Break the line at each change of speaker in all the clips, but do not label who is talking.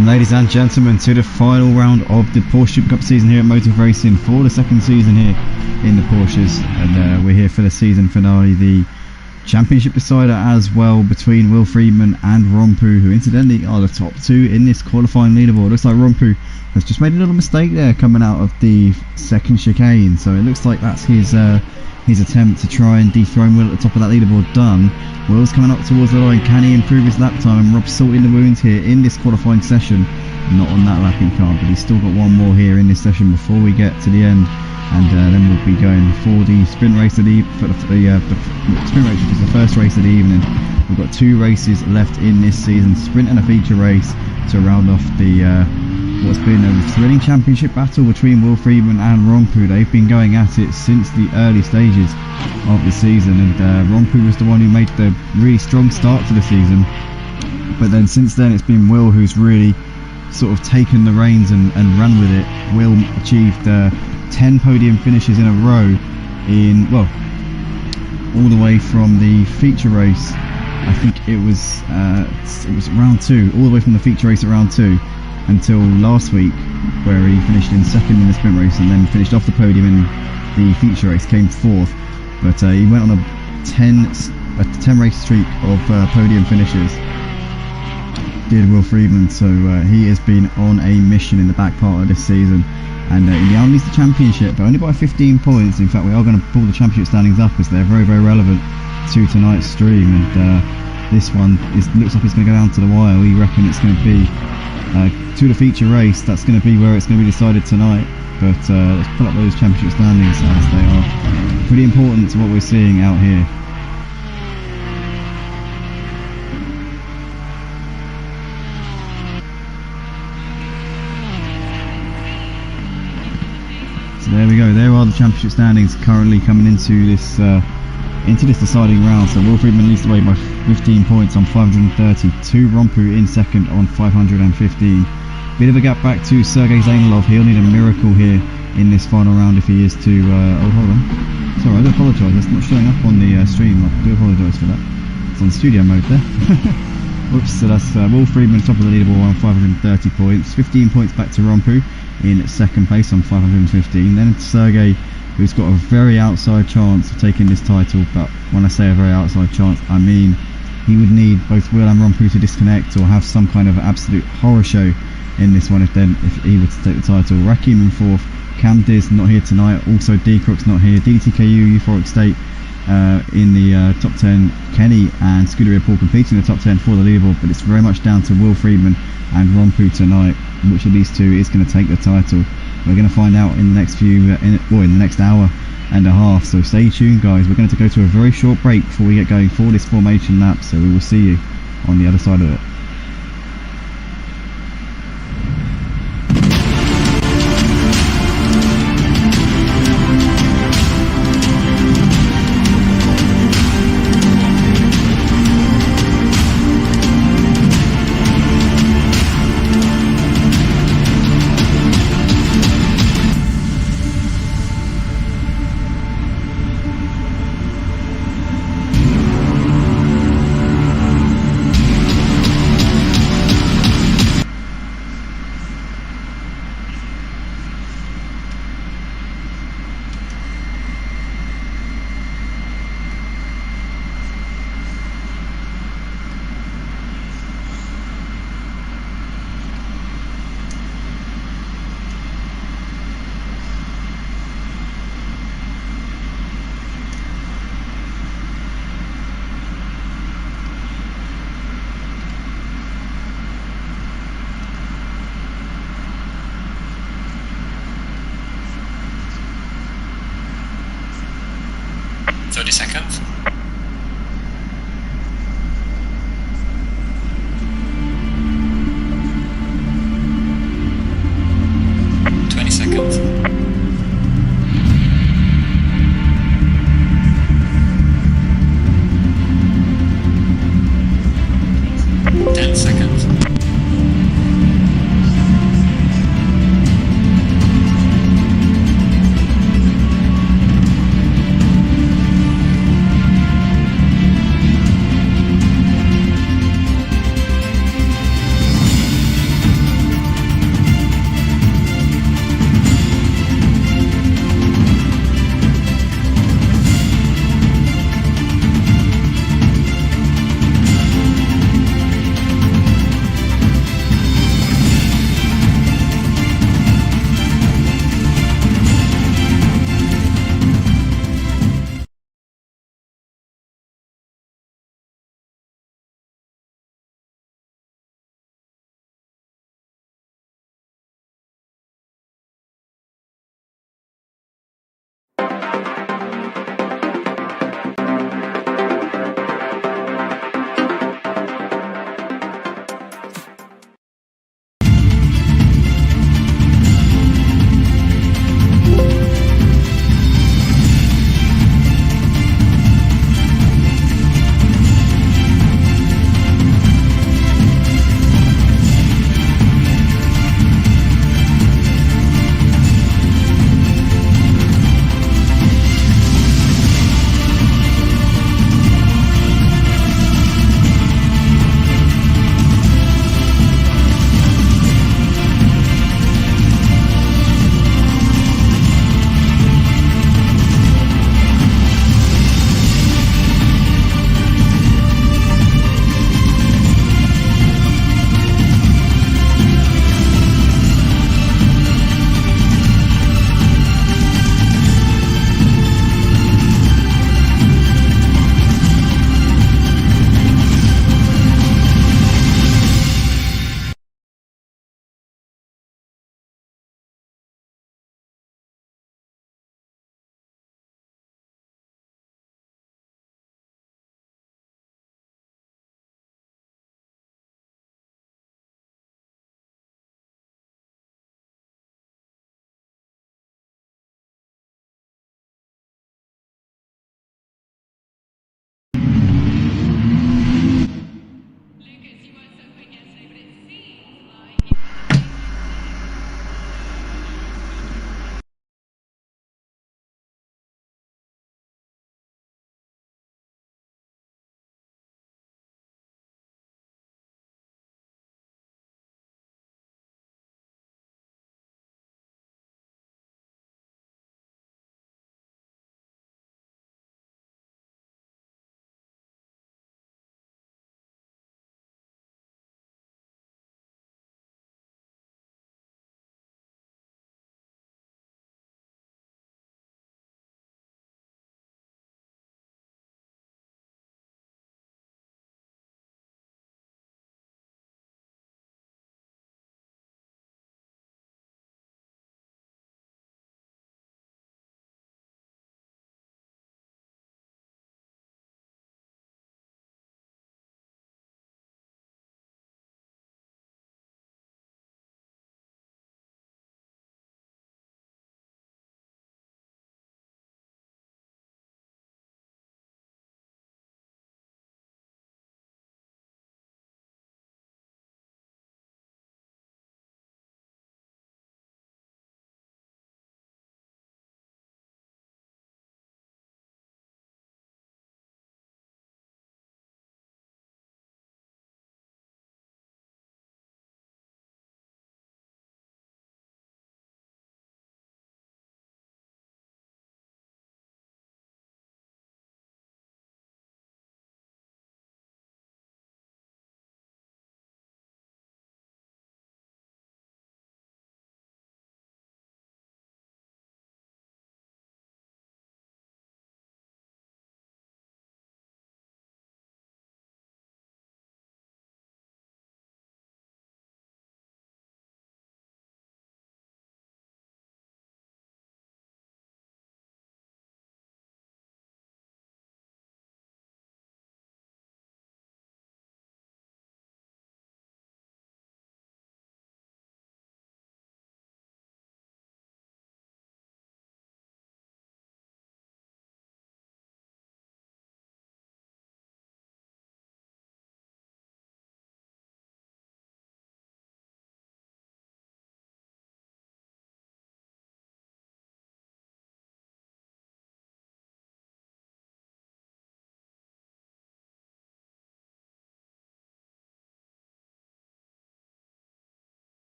Welcome ladies and gentlemen to the final round of the Porsche Supercup season here at Motor Racing for the second season here in the Porsches, and we're here for the season finale, the championship decider as well between Will-Friedman and Romppu, who incidentally are the top two in this qualifying leaderboard. Looks like Romppu has just made a little mistake there coming out of the second chicane, so it looks like that's his attempt to try and dethrone Will at the top of that leaderboard done. Will's coming up towards the line. Can he improve his lap time? And Rob's salting the wounds here in this qualifying session. Not on that lap he can't, but he's still got one more here in this session before we get to the end, and then we'll be going for the sprint race of the sprint race, which is the first race of the evening. We've got two races left in this season, sprint and a feature race, to round off the what's been a thrilling championship battle between Will-Friedman and Romppu. They've been going at it since the early stages of the season, and Romppu was the one who made the really strong start to the season, but then since then it's been Will who's really sort of taken the reins and run with it. Will achieved 10 podium finishes in a row in, well, all the way from the feature race. I think it was round 2, all the way from the feature race at round 2 until last week, where he finished in second in the sprint race and then finished off the podium in the feature race, came fourth. But he went on a 10 race streak of podium finishes, did Will-Friedman, so he has been on a mission in the back part of this season, and he now leads the championship, but only by 15 points. In fact, we are going to pull the championship standings up as they're very, very relevant to tonight's stream, and this one looks like it's going to go down to the wire. We reckon it's going to be to the feature race. That's going to be where it's going to be decided tonight, but let's pull up those championship standings as they are pretty important to what we're seeing out here. So there we go, there are the championship standings currently coming into this deciding round. So Will-Friedman leads the way by 15 points on 532, Romppu in second on 515. Bit of a gap back to Sergey Zeynalov. He'll need a miracle here in this final round if he is to oh, hold on, sorry, I do apologise, that's not showing up on the stream. I do apologise for that, it's on studio mode there. Whoops. So that's Will-Friedman top of the leaderboard on 530 points, 15 points back to Romppu in second place on 515. Then it's Sergey, who's got a very outside chance of taking this title, but when I say a very outside chance, I mean he would need both Will and Romppu to disconnect or have some kind of absolute horror show in this one if he were to take the title. RaKiMaJe in fourth, Cam Diz not here tonight, also D-Crook's not here, deedeeTKU, Euphoric State in the top 10, Kenny and Scuderia Paul competing in the top 10 for the leaderboard, but it's very much down to Will-Friedman and Romppu tonight, which of these two is going to take the title. We're going to find out in the next in the next hour and a half, so stay tuned guys. We're going to go to a very short break before we get going for this formation lap, so we will see you on the other side of it.
Seconds. 20 seconds. 10 seconds. 9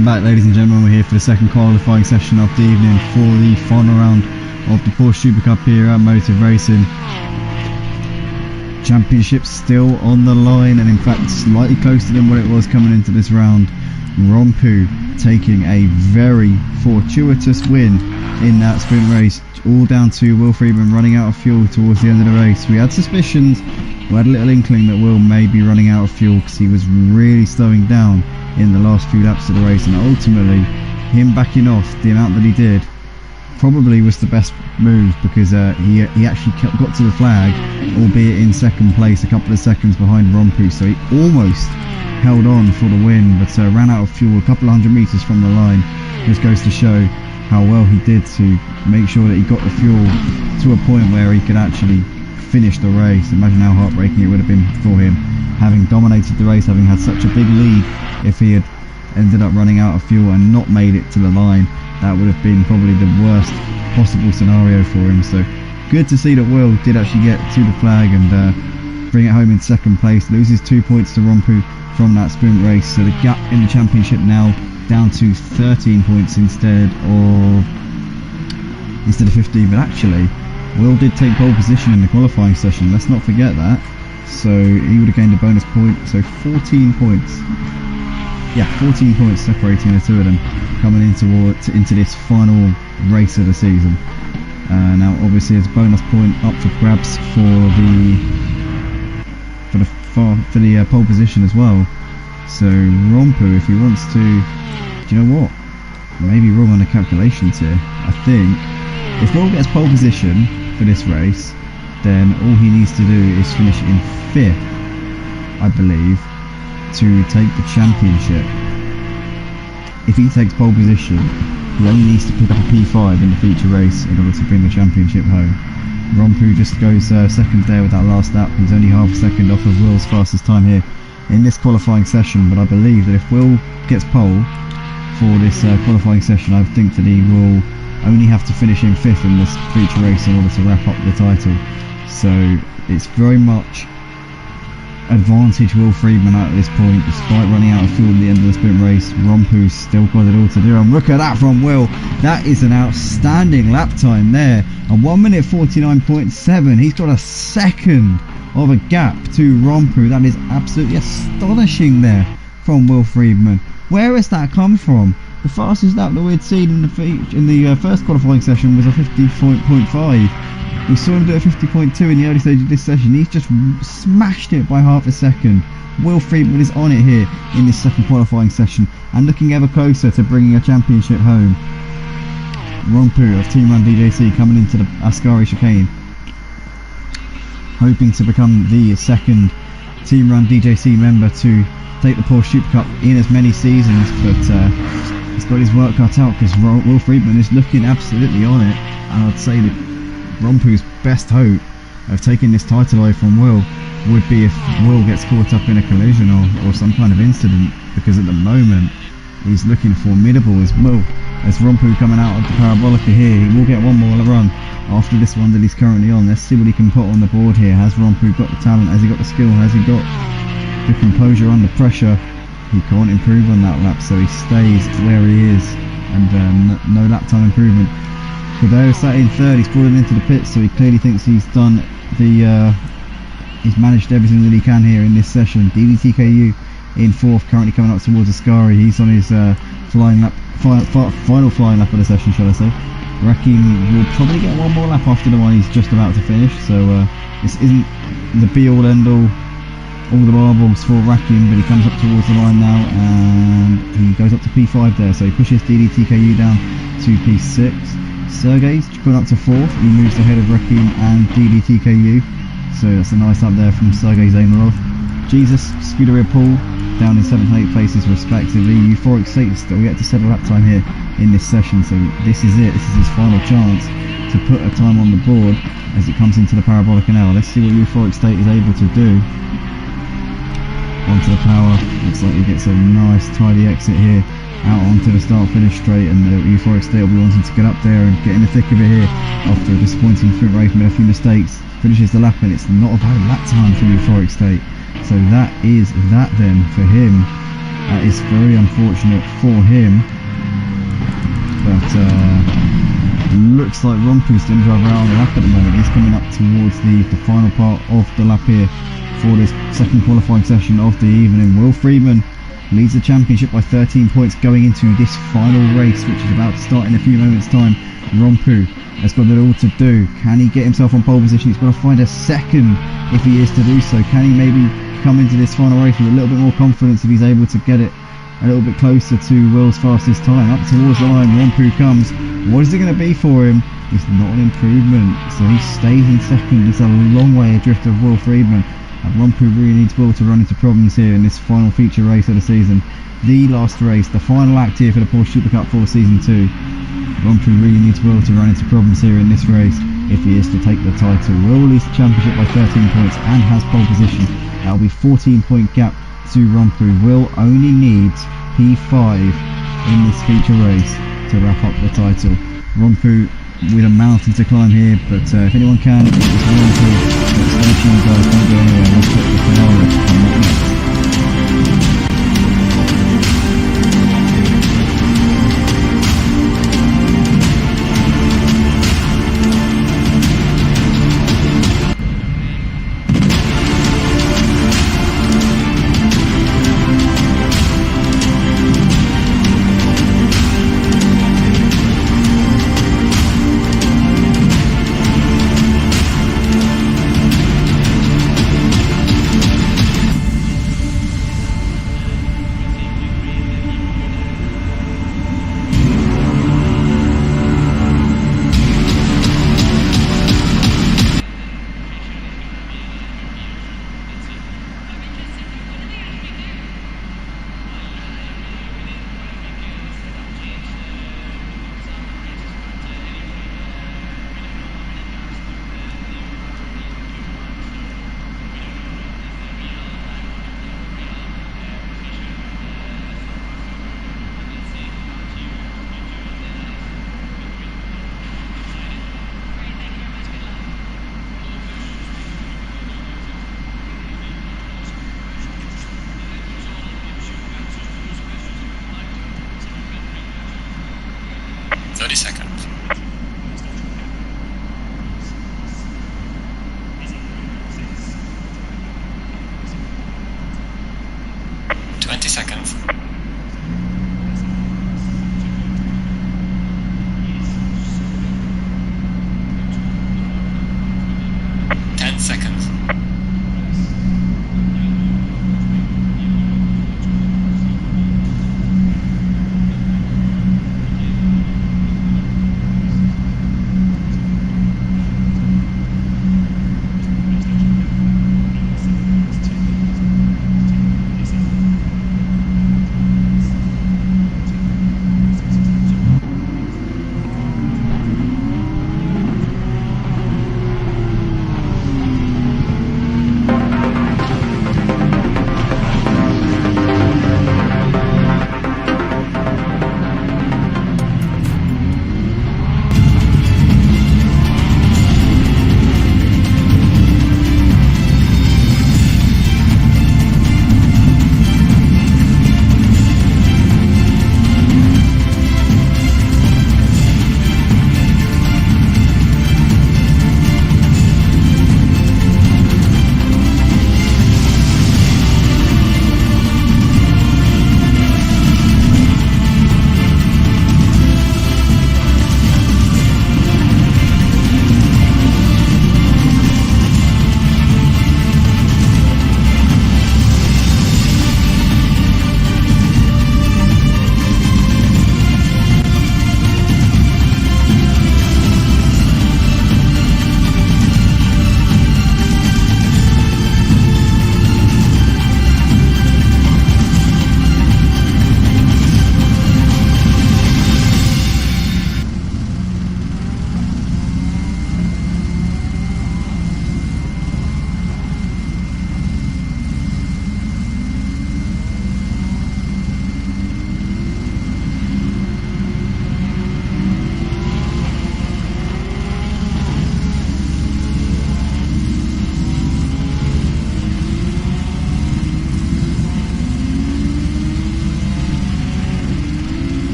Welcome back, ladies and gentlemen. We're here for the second qualifying session of the evening for the final round of the Porsche Supercup here at Motive Racing. Championship still on the line, and in fact slightly closer than what it was coming into this round. Romppu taking a very fortuitous win in that sprint race, all down to Will-Friedman running out of fuel towards the end of the race. We had suspicions, we had a little inkling that Will may be running out of fuel because he was really slowing down in the last few laps of the race, and ultimately him backing off the amount that he did probably was the best move, because he actually got to the flag, albeit in second place, a couple of seconds behind Romppu, so he almost held on for the win, but ran out of fuel a couple of hundred metres from the line. Just goes to show how well he did to make sure that he got the fuel to a point where he could actually finish the race. Imagine how heartbreaking it would have been for him, having dominated the race, having had such a big lead. If he had ended up running out of fuel and not made it to the line, that would have been probably the worst possible scenario for him. So good to see that Will did actually get to the flag and bring it home in second place. Loses 2 points to Romppu from that sprint race, so the gap in the championship now down to 13 points instead of 15. But actually Will did take pole position in the qualifying session, let's not forget that, so he would have gained a bonus point, so 14 points. Yeah, 14 points separating the two of them coming into this final race of the season. Now obviously there's a bonus point up for grabs for the pole position as well. So Romppu, if he wants to, do you know what? Maybe wrong on the calculations here. I think if Will gets pole position for this race, then all he needs to do is finish in 5th, I believe, to take the championship. If he takes pole position, he only needs to pick up a P5 in the feature race in order to bring the championship home. Romppu just goes second there with that last lap. He's only half a second off of Will's fastest time here in this qualifying session, but I believe that if Will gets pole for this qualifying session, I think that he will only have to finish in 5th in this feature race in order to wrap up the title. So it's very much advantage Will-Friedman at this point, despite running out of fuel at the end of the sprint race. Romppu's still got it all to do, and look at that from Will. That is an outstanding lap time there, a 1 minute 49.7. He's got a second of a gap to Romppu. That is absolutely astonishing there from Will-Friedman. Where has that come from? The fastest lap that we'd seen in the first qualifying session was a 50.5. We saw him do a 50.2 in the early stage of this session. He's just smashed it by half a second. Will-Friedman is on it here in this second qualifying session and looking ever closer to bringing a championship home. Romppu of Team Run DJC coming into the Ascari chicane, hoping to become the second Team Run DJC member to take the Porsche Supercup in as many seasons, but he's got his work cut out because Will-Friedman is looking absolutely on it, and I'd say that Romppu's best hope of taking this title away from Will would be if Will gets caught up in a collision or some kind of incident, because at the moment he's looking formidable as Will. As Romppu coming out of the Parabolica here, he will get one more run after this one that he's currently on. Let's see what he can put on the board here. Has Romppu got the talent? Has he got the skill? Has he got the composure under pressure? He can't improve on that lap, so he stays where he is, and no lap time improvement. Cadeo sat in 3rd, he's brought him into the pits, so he clearly thinks he's done he's managed everything that he can here in this session. deedeeTKU in 4th, currently coming up towards Ascari. He's on his final flying lap of the session, shall I say. RaKiMaJe will probably get one more lap after the one he's just about to finish, so this isn't the be-all end-all, all the marbles for RaKiMaJe, but he comes up towards the line now and he goes up to P5 there, so he pushes deedeeTKU down to P6. Sergey's gone up to 4th, he moves ahead of RaKiMaJe and deedeeTKU, so that's a nice up there from Sergey Zeynalov. Jesus, Scuderia Paul down in 7th and 8th places respectively. Euphoric State is still yet to set a lap time here in this session, so this is it, this is his final chance to put a time on the board as it comes into the Parabolica now. Let's see what Euphoric State is able to do. Onto the power, looks like he gets a nice tidy exit here out onto the start finish straight, and Euphoric State will be wanting to get up there and get in the thick of it here after a disappointing sprint race, made a few mistakes, finishes the lap, and it's not a bad lap time for Euphoric State. So that is that then for him. That is very unfortunate for him. But looks like Romppu's going to drive around the lap at the moment. He's coming up towards the final part of the lap here for this second qualifying session of the evening. Will-Friedman leads the championship by 13 points going into this final race, which is about to start in a few moments' time. Romppu has got it all to do. Can he get himself on pole position? He's got to find a second if he is to do so. Can he maybe come into this final race with a little bit more confidence if he's able to get it a little bit closer to Will's fastest time? Up towards the line, Romppu comes. What is it going to be for him? It's not an improvement, so he stays in second. It's a long way adrift of Will-Friedman, and Romppu really needs Will to run into problems here in this final feature race of the season. The last race, the final act here for the Porsche Supercup for Season 2. Romppu really needs Will to run into problems here in this race if he is to take the title. Will leads the championship by 13 points and has pole position. That'll be 14-point gap to Romppu. Will only needs P5 in this feature race to wrap up the title. Romppu with a mountain to climb here, but if anyone can, it's Romppu. But stay tuned guys, don't go anywhere. We'll put the finale coming up next.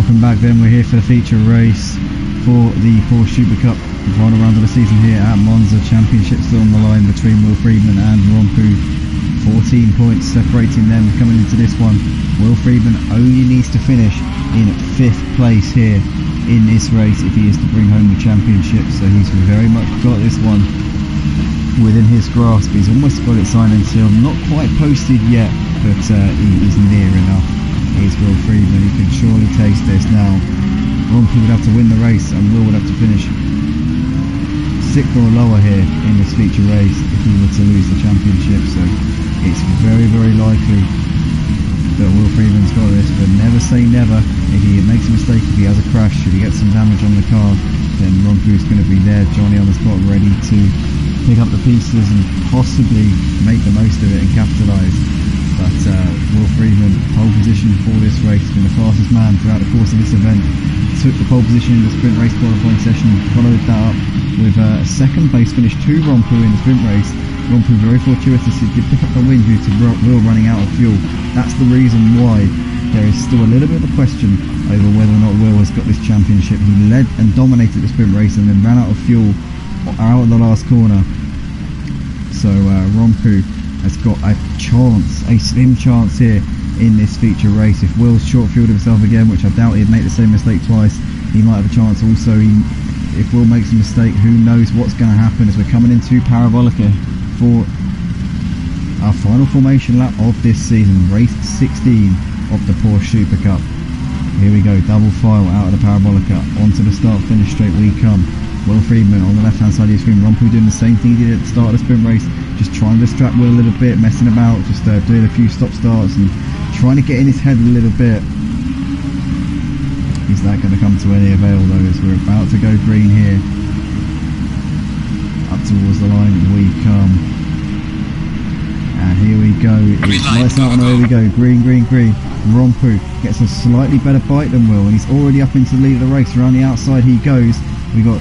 Welcome back then, we're here for the feature race for the Porsche Supercup, the final round of the season here at Monza. Championship still on the line between Will-Friedman and Romppu. 14 points separating them coming into this one. Will-Friedman only needs to finish in 5th place here in this race if he is to bring home the championship, so he's very much got this one within his grasp. He's almost got it signed and sealed, not quite posted yet, but he is near enough. Here's Will-Friedman, he can surely taste this now. Romppu would have to win the race and Will would have to finish 6th or lower here in this feature race if he were to lose the championship, so it's very, very likely that Will-Friedman's got this, but never say never. If he makes a mistake, if he has a crash, if he gets some damage on the car, then Romppu's going to be there, Johnny on the spot, ready to pick up the pieces and possibly make the most of it and capitalise. But Will-Friedman, pole position for this race, has been the fastest man throughout the course of this event. Took the pole position in the sprint race qualifying session, followed that up with a 2nd place finish to Romppu in the sprint race. Romppu very fortuitous, he did pick up the win due to Will running out of fuel. That's the reason why there is still a little bit of a question over whether or not Will has got this championship. He led and dominated the sprint race and then ran out of fuel out of the last corner. So Romppu has got a chance, a slim chance here in this feature race. If Will's short-fueled himself again, which I doubt he'd make the same mistake twice, he might have a chance. Also, if Will makes a mistake, who knows what's going to happen as we're coming into Parabolica for our final formation lap of this season, race 16 of the Porsche Supercup. Here we go, double file out of the Parabolica, onto the start-finish straight we come. Will-Friedman on the left-hand side of the screen, Romppu doing the same thing he did at the start of the sprint race, just trying to distract Will a little bit, messing about, just doing a few stop-starts and trying to get in his head a little bit. Is that going to come to any avail though, as we're about to go green here. Up towards the line we come. And here we go, it's lights out and away we go, green, green, green. Romppu gets a slightly better bite than Will, and he's already up into the lead of the race. Around the outside he goes. We got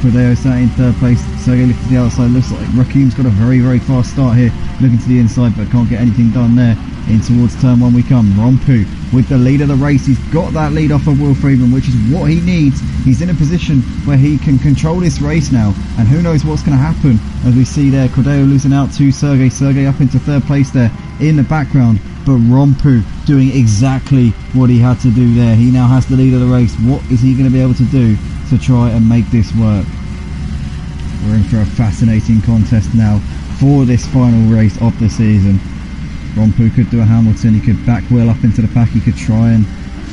Clegg sat in 3rd place, Sergey lifted the outside. Looks like RaKiMaJe's got a very, very fast start here, looking to the inside but can't get anything done there. In towards turn 1 we come. Romppu with the lead of the race, he's got that lead off of Will-Friedman, which is what he needs. He's in a position where he can control this race now, and who knows what's going to happen as we see there Clegg losing out to Sergey up into 3rd place there in the background, but Romppu doing exactly what he had to do there. He now has the lead of the race. What is he going to be able to do to try and make this work? We're in for a fascinating contest now for this final race of the season. Romppu could do a Hamilton, he could back Will up into the pack, he could try and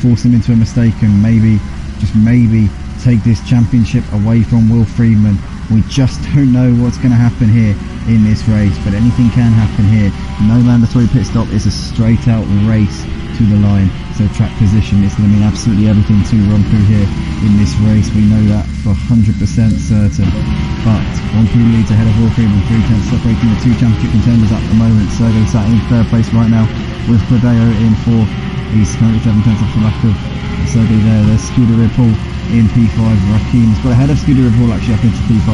force him into a mistake and maybe, just maybe, take this championship away from Will-Friedman. We just don't know what's going to happen here in this race, but anything can happen here. No mandatory pit stop, it's a straight out race to the line, so track position is going to mean absolutely everything to Romppu here in this race. We know that for 100% certain, but Romppu leads ahead of Will-Friedman, 3 tenths separating the 2 championship contenders at the moment. Sergey sat in 3rd place right now with Clegg in 4th. He's currently 7 tenths off the back of Sergey there. There's Scooter Ripple in P5. RaKiMaJe's got ahead of Scooter Ripple actually up into P5,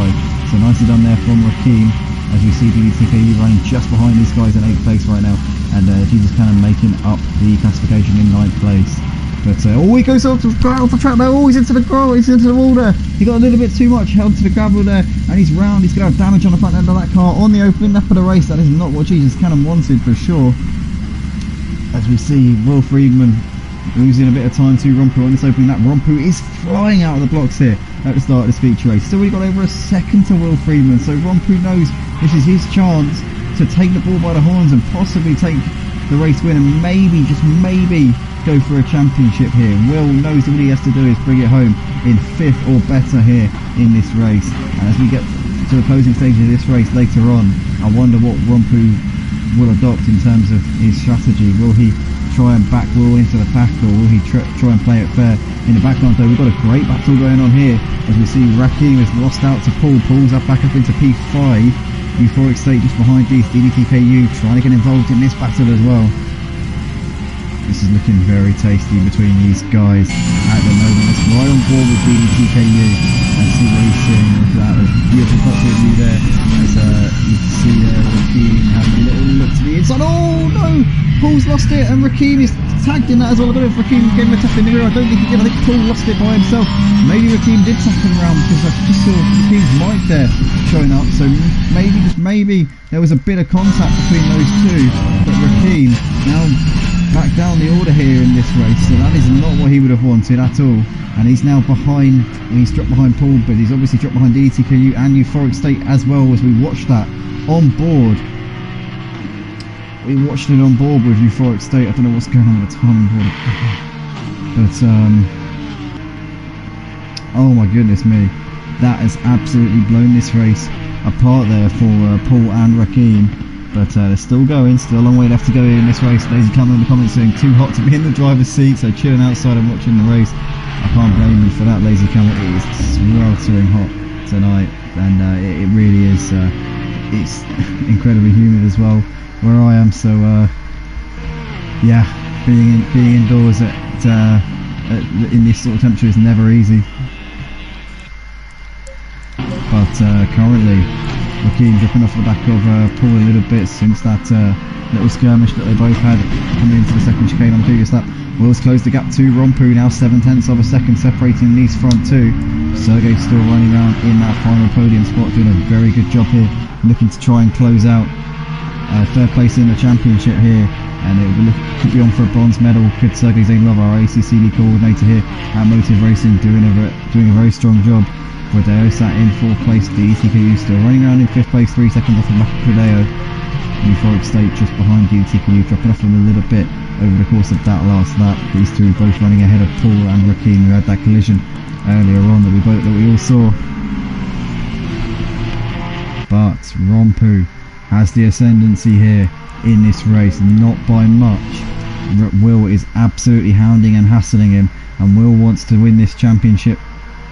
so nicely done there from RaKiMaJe. As we see deedeeTKU running just behind these guys in 8th place right now, and Jesus Cannon making up the classification in 9th place. But he goes off the track there. Oh, he's into the gravel, he's into the wall there. He got a little bit too much held to the gravel there, and he's round. He's going to have damage on the front end of that car on the opening lap of the race. That is not what Jesus Cannon wanted for sure. As we see Will-Friedman losing a bit of time to Romppu on this opening lap. Romppu is flying out of the blocks here at the start of this feature race. Still, we got over a second to Will-Friedman, so Romppu knows this is his chance to take the ball by the horns and possibly take the race win and maybe, just maybe, go for a championship here. Will knows that all he has to do is bring it home in 5th or better here in this race. And as we get to the closing stage of this race later on, I wonder what Romppu will adopt in terms of his strategy. Will he try and back Will into the pack, or will he try and play it fair? In the background though, we've got a great battle going on here as we see RaKiMaJe has lost out to Paul. Paul's back up into P5. Euphoric State just behind deedeeTKU, trying to get involved in this battle as well. This is looking very tasty between these guys at the moment. It's right on board with deedeeTKU, and Racing. Look at that, a beautiful cockpit view there. As you can see there, RaKiMaJe having a little look to the inside. Oh no! Paul's lost it, and RaKiMaJe is tagged in that as well. I don't know if RaKiMaJe gave him a tap in the rear. I don't think he did. I think Paul lost it by himself. Maybe RaKiMaJe did tap him around, because I just saw RaKiMaJe's mic there showing up. So maybe, just maybe, there was a bit of contact between those two. But RaKiMaJe now back down the order here in this race. So that is not what he would have wanted at all. And he's now behind, and he's dropped behind Paul, but he's obviously dropped behind deedeeTKU and Euphoric State as well, as we watched that on board. We watched it on board with Euphoric State. I don't know what's going on with the timing board, but oh my goodness me, that has absolutely blown this race apart there for Paul and RaKiMaJe. But they're still going, still a long way left to go in this race. Lazy Camera in the comments saying too hot to be in the driver's seat, so chilling outside and watching the race. I can't blame you for that, Lazy Camera. It is sweltering hot tonight, and it really is. It's incredibly humid as well where I am, so yeah, being indoors in this sort of temperature is never easy. But currently RaKiMaJe dropping off the back of Paul a little bit since that little skirmish that they both had coming into the second chicane on the previous lap. Will's closed the gap to Romppu, now 7/10 of a second separating these front two. Sergey still running around in that final podium spot, doing a very good job here, looking to try and close out third place in the championship here, and it could be on for a bronze medal. Could Sergey Zeynalov, our ACCD coordinator here at Motive Racing, doing a very strong job. Rodeo sat in 4th place, deedeeTKU still running around in 5th place, 3 seconds off the back of Rodeo. Euphoric State just behind deedeeTKU, dropping off them a little bit over the course of that last lap. These two both running ahead of Paul and RaKiMaJe, who had that collision earlier on that we all saw. But Romppu has the ascendancy here in this race, not by much. Will is absolutely hounding and hassling him, and Will wants to win this championship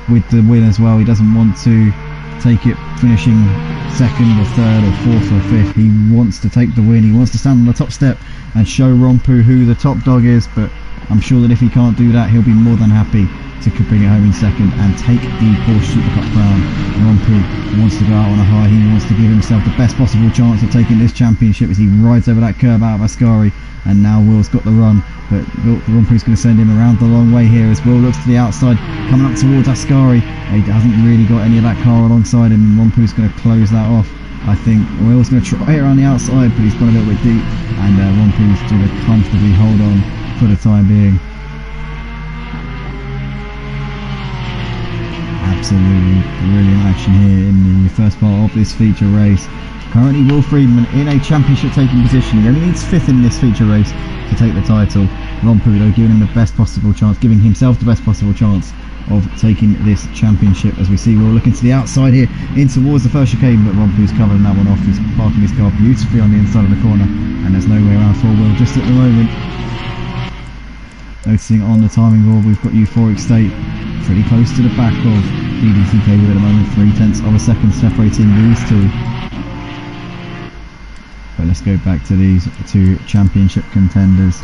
with the win as well. He doesn't want to take it finishing second or third or fourth or fifth. He wants to take the win. He wants to stand on the top step and show Romppu who the top dog is, but I'm sure that if he can't do that, he'll be more than happy to bring it home in second and take the Porsche Supercup crown. Romppu wants to go out on a high. He wants to give himself the best possible chance of taking this championship as he rides over that curve out of Ascari, and now Will's got the run, but Romppu's going to send him around the long way here as Will looks to the outside, coming up towards Ascari. He hasn't really got any of that car alongside him, and Romppu's going to close that off. I think Will's going to try around the outside, but he's gone a little bit deep, and Romppu's going to comfortably hold on for the time being. Absolutely brilliant action here in the first part of this feature race. Currently Will-Friedman in a championship taking position. He only needs 5th in this feature race to take the title. Romppu though giving him the best possible chance, giving himself the best possible chance of taking this championship. As we see Will looking to the outside here in towards the first chicane, but Romppu's covering that one off. He's parking his car beautifully on the inside of the corner, and there's no way around for Will just at the moment. Noticing on the timing board we've got Euphoric State pretty close to the back of deedeeTKU at the moment, 0.3 of a second separating these two. But let's go back to these two championship contenders.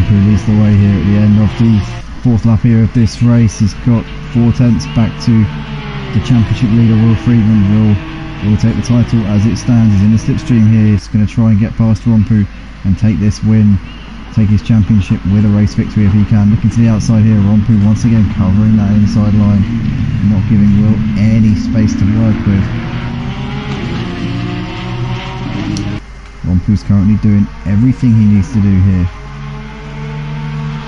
Leads the way here at the end of the 4th lap here of this race. He's got 0.4 back to the championship leader Will-Friedman. Will will take the title as it stands. He's in the slipstream here. He's going to try and get past Romppu and take this win, take his championship with a race victory if he can. Looking to the outside here, Romppu once again covering that inside line, not giving Will any space to work with. Romppu's currently doing everything he needs to do here,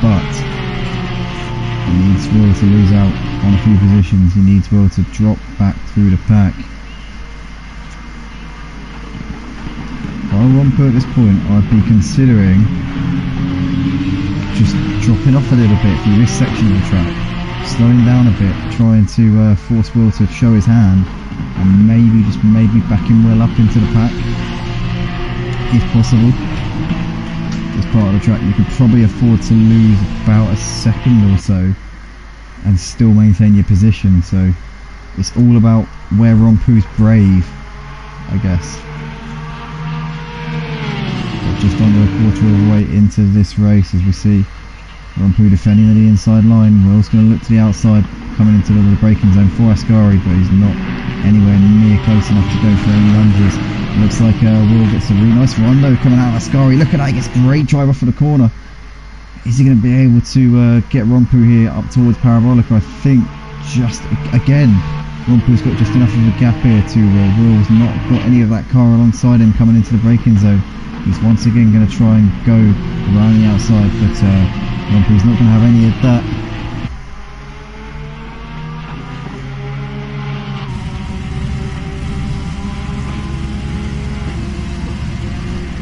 but he needs Will to lose out on a few positions. He needs Will to drop back through the pack. While Romppu at this point, I'd be considering just dropping off a little bit through this section of the track, slowing down a bit, trying to force Will to show his hand, and maybe backing Will up into the pack if possible. This part of the track you could probably afford to lose about a second or so and still maintain your position, so it's all about where Romppu's brave, I guess. But just under a quarter of the way into this race, as we see Romppu defending at the inside line. Will's going to look to the outside, coming into the braking zone for Ascari, but he's not anywhere near close enough to go for any lunges. Looks like Will gets a really nice rondo coming out of Ascari. Look at that, he gets great drive off of the corner. Is he going to be able to get Romppu here up towards Parabolica? I think just again Romppu's got just enough of a gap here to Will's not got any of that car alongside him coming into the braking zone. He's once again going to try and go around the outside, but Romppu's not going to have any of that.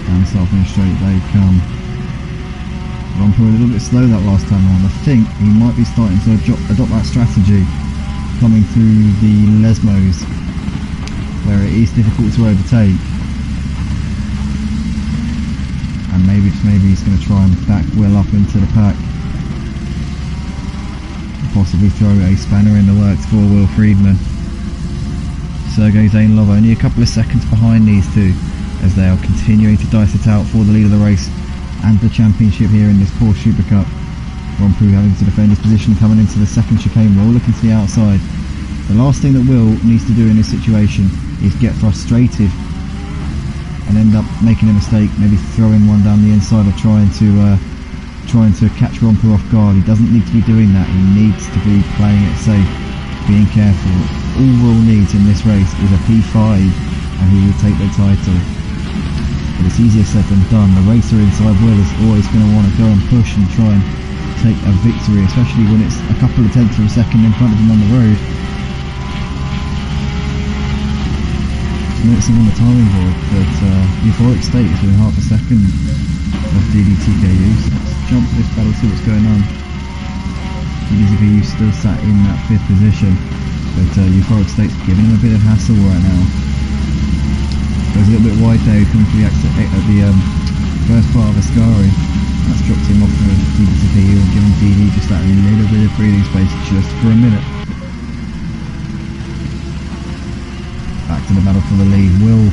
And stopping straight they come. Romppu a little bit slow that last time around. I think he might be starting to adopt that strategy coming through the Lesmos, where it is difficult to overtake. And maybe he's going to try and back Will up into the pack. Possibly throw a spanner in the works for Will-Friedman. Sergey Zeynalov only a couple of seconds behind these two, as they are continuing to dice it out for the lead of the race and the championship here in this Porsche Supercup. Romppu having to defend his position coming into the second chicane. Will looking to the outside. The last thing that Will needs to do in this situation is get frustrated and end up making a mistake, maybe throwing one down the inside or trying to catch Romppu off guard. He doesn't need to be doing that. He needs to be playing it safe, being careful. All Will needs in this race is a P5 and he will take the title. But it's easier said than done. The racer inside Will is always going to want to go and push and try and take a victory, especially when it's a couple of tenths of a second in front of him on the road. Nilsson on the timing board, but Euphoric State is within half a second of deedeeTKU, so let's jump this battle, see what's going on. deedeeTKU still sat in that 5th position, but Euphoric State's giving him a bit of hassle right now. Goes a little bit wide there, coming to the exit at the first part of Ascari. That's dropped him off of deedeeTKU and given DD just that little bit of breathing space just for a minute. Back to the battle for the lead. Will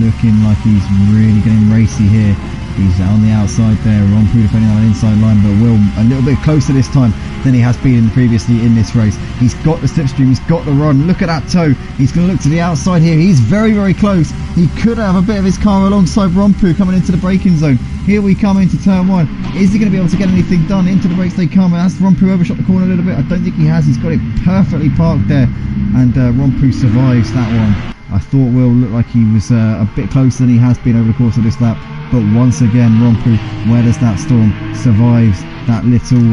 looking like he's really getting racy here. He's on the outside there. Romppu defending on the inside line, but Will a little bit closer this time than he has been previously in this race. He's got the slipstream, he's got the run. Look at that toe. He's going to look to the outside here. He's very, very close. He could have a bit of his car alongside Romppu coming into the braking zone. Here we come into turn 1. Is he going to be able to get anything done? Into the brakes they come. As Romppu overshot the corner a little bit, I don't think he has. He's got it perfectly parked there, and Romppu survives that one. I thought Will looked like he was a bit closer than he has been over the course of this lap, but once again Romppu weathers that storm, survives that little,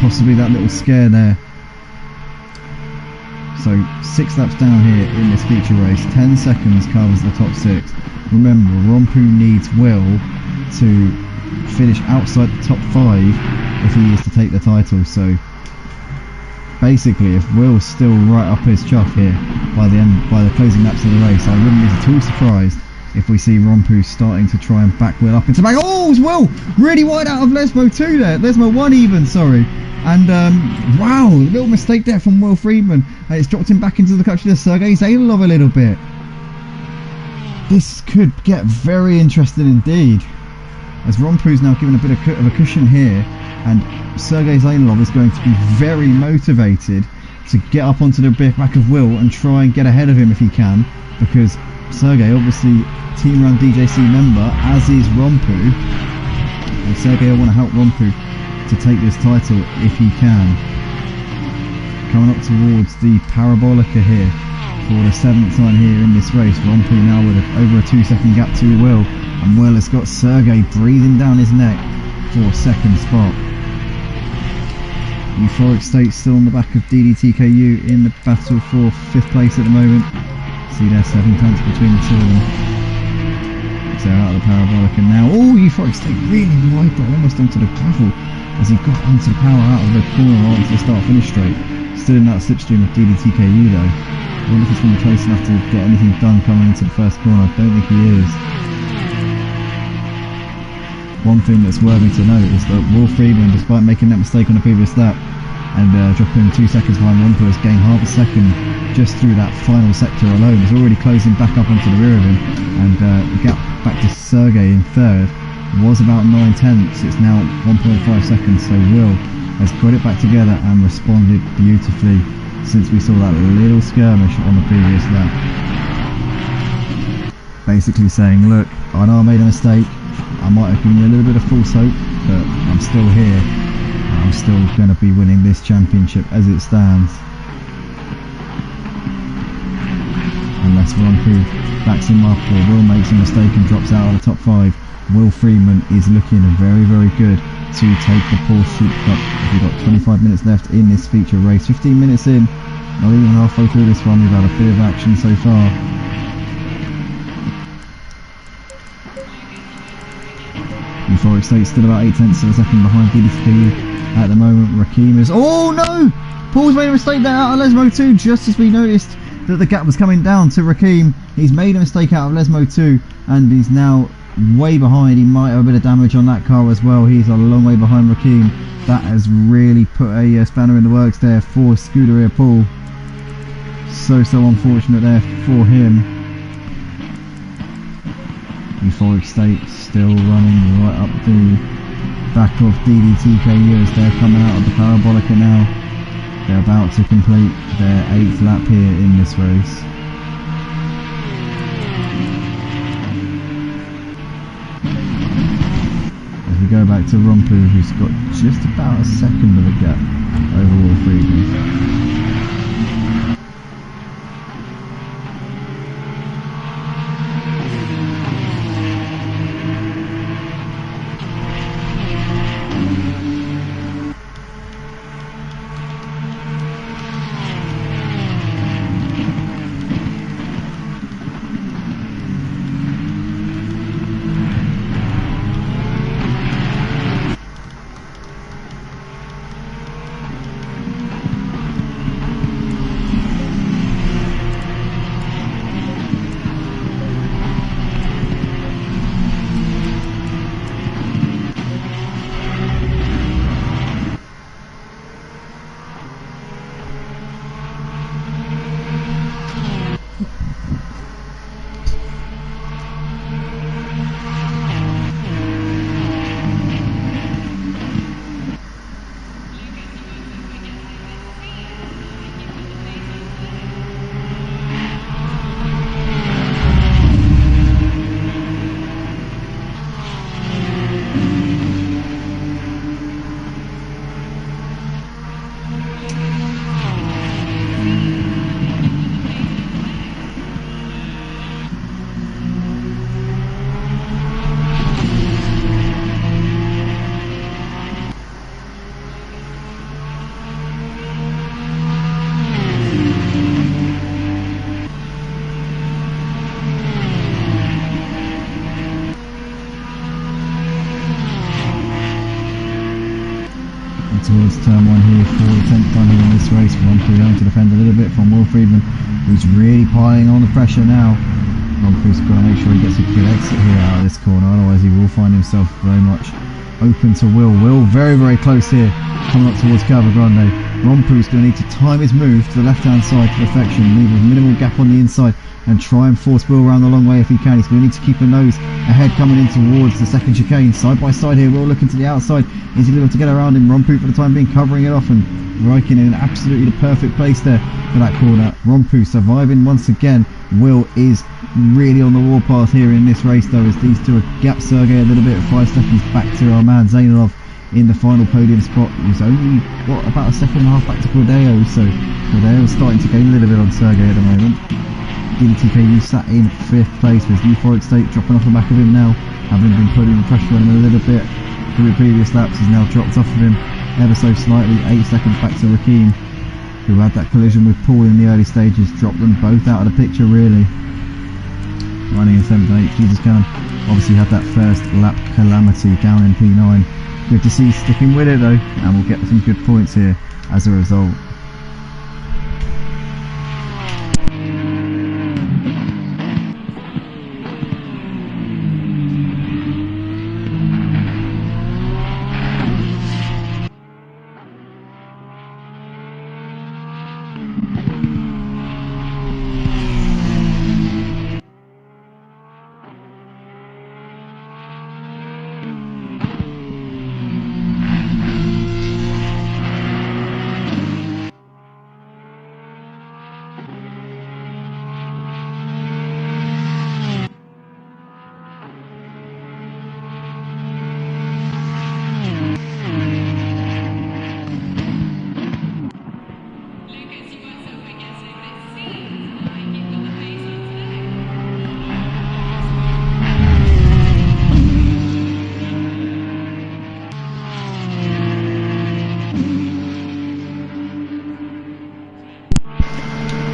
possibly that little scare there. So 6 laps down here in this feature race, 10 seconds covers the top 6. Remember, Romppu needs Will to finish outside the top 5 if he is to take the title. So basically, if Will's still right up his chuff here by the closing laps of the race, I wouldn't be at all surprised if we see Romppu starting to try and back Will up into back. Oh, it's Will really wide out of Lesmo 2 there. Lesmo 1 even, sorry. And wow, little mistake there from Will-Friedman. It's dropped him back into the country of Sergey Zeynalov a little bit. This could get very interesting indeed, as Romppu's now given a bit of a cushion here, and Sergey Zeynalov is going to be very motivated to get up onto the back of Will and try and get ahead of him if he can, because Sergey, obviously Team Run DJC member, as is Romppu, and Sergey will want to help Romppu to take this title if he can. Coming up towards the Parabolica here for the 7th time here in this race. Romppu now with over a 2-second gap to Will, and Will has got Sergey breathing down his neck for 2nd spot. Euphoric State still on the back of deedeeTKU in the battle for 5th place at the moment. See there, 7 tenths between the two of them. So out of the Parabolica now. Oh, Euphoric State really wide, but almost onto the gravel as he got onto the power out of the corner onto the start-finish straight. Still in that slipstream of deedeeTKU though. I wonder if he's going to be close enough to get anything done coming into the first corner. I don't think he is. One thing that's worthy to note is that Will-Friedman, despite making that mistake on the previous lap and dropping 2 seconds behind Romppu, has gained half a second just through that final sector alone. He's already closing back up onto the rear of him, and the gap back to Sergey in 3rd was about 9 tenths. It's now 1.5 seconds, so Will has got it back together and responded beautifully since we saw that little skirmish on the previous lap. Basically saying, look, I know I made a mistake, I might have given you a little bit of false hope, but I'm still here. I'm still going to be winning this championship as it stands. Unless Romppu backs him up or Will makes a mistake and drops out of the top 5, Will-Friedman is looking very, very good to take the Porsche Supercup. We've got 25 minutes left in this feature race. 15 minutes in, not even halfway through this one, we've had a bit of action so far. Euphoric State still about 8 tenths of a second behind deedeeTKU at the moment. RaKiMaJe, oh no! Paul's made a mistake there out of Lesmo 2, just as we noticed that the gap was coming down to RaKiMaJe. He's made a mistake out of Lesmo 2 and he's now way behind. He might have a bit of damage on that car as well. He's a long way behind RaKiMaJe. That has really put a spanner in the works there for Scuderia Paul. So unfortunate there for him. Euphoric State still running right up the back of deedeeTKU as they're coming out of the Parabolica now. They're about to complete their 8th lap here in this race. As we go back to Romppu, who's got just about a second of a gap over Will-Friedman. Towards turn 1 here for the 10th time here in this race. Romppu going to defend a little bit from Will-Friedman, who's really piling on the pressure now. Romppu's got to make sure he gets a good exit here out of this corner, otherwise he will find himself very much open to Will. Will very, very close here, coming up towards Curva Grande. Romppu's going to need to time his move to the left hand side to perfection, leave a minimal gap on the inside and try and force Will around the long way if he can. He's going to need to keep a nose ahead coming in towards the second chicane. Side by side here, Will looking to the outside. Is he able to get around him? Romppu for the time being covering it off, and RaKiMaJe in absolutely the perfect place there for that corner. Romppu surviving once again. Will is really on the warpath here in this race though, as these two are gapped Sergey a little bit. 5 seconds back to our man Zeynalov in the final podium spot. He's only, what, about a second and a half back to Cordeo, so Cordeo's starting to gain a little bit on Sergey at the moment. deedeeTKU sat in 5th place with Euphoric State dropping off the back of him now, having been putting the pressure on him a little bit through the previous laps. He's now dropped off of him ever so slightly. 8 seconds back to RaKiMaJe, who had that collision with Paul in the early stages, dropped them both out of the picture really. Running in 7th and 8th, Jesus can obviously had that first lap calamity down in P9. Good to see sticking with it though, and we'll get some good points here as a result.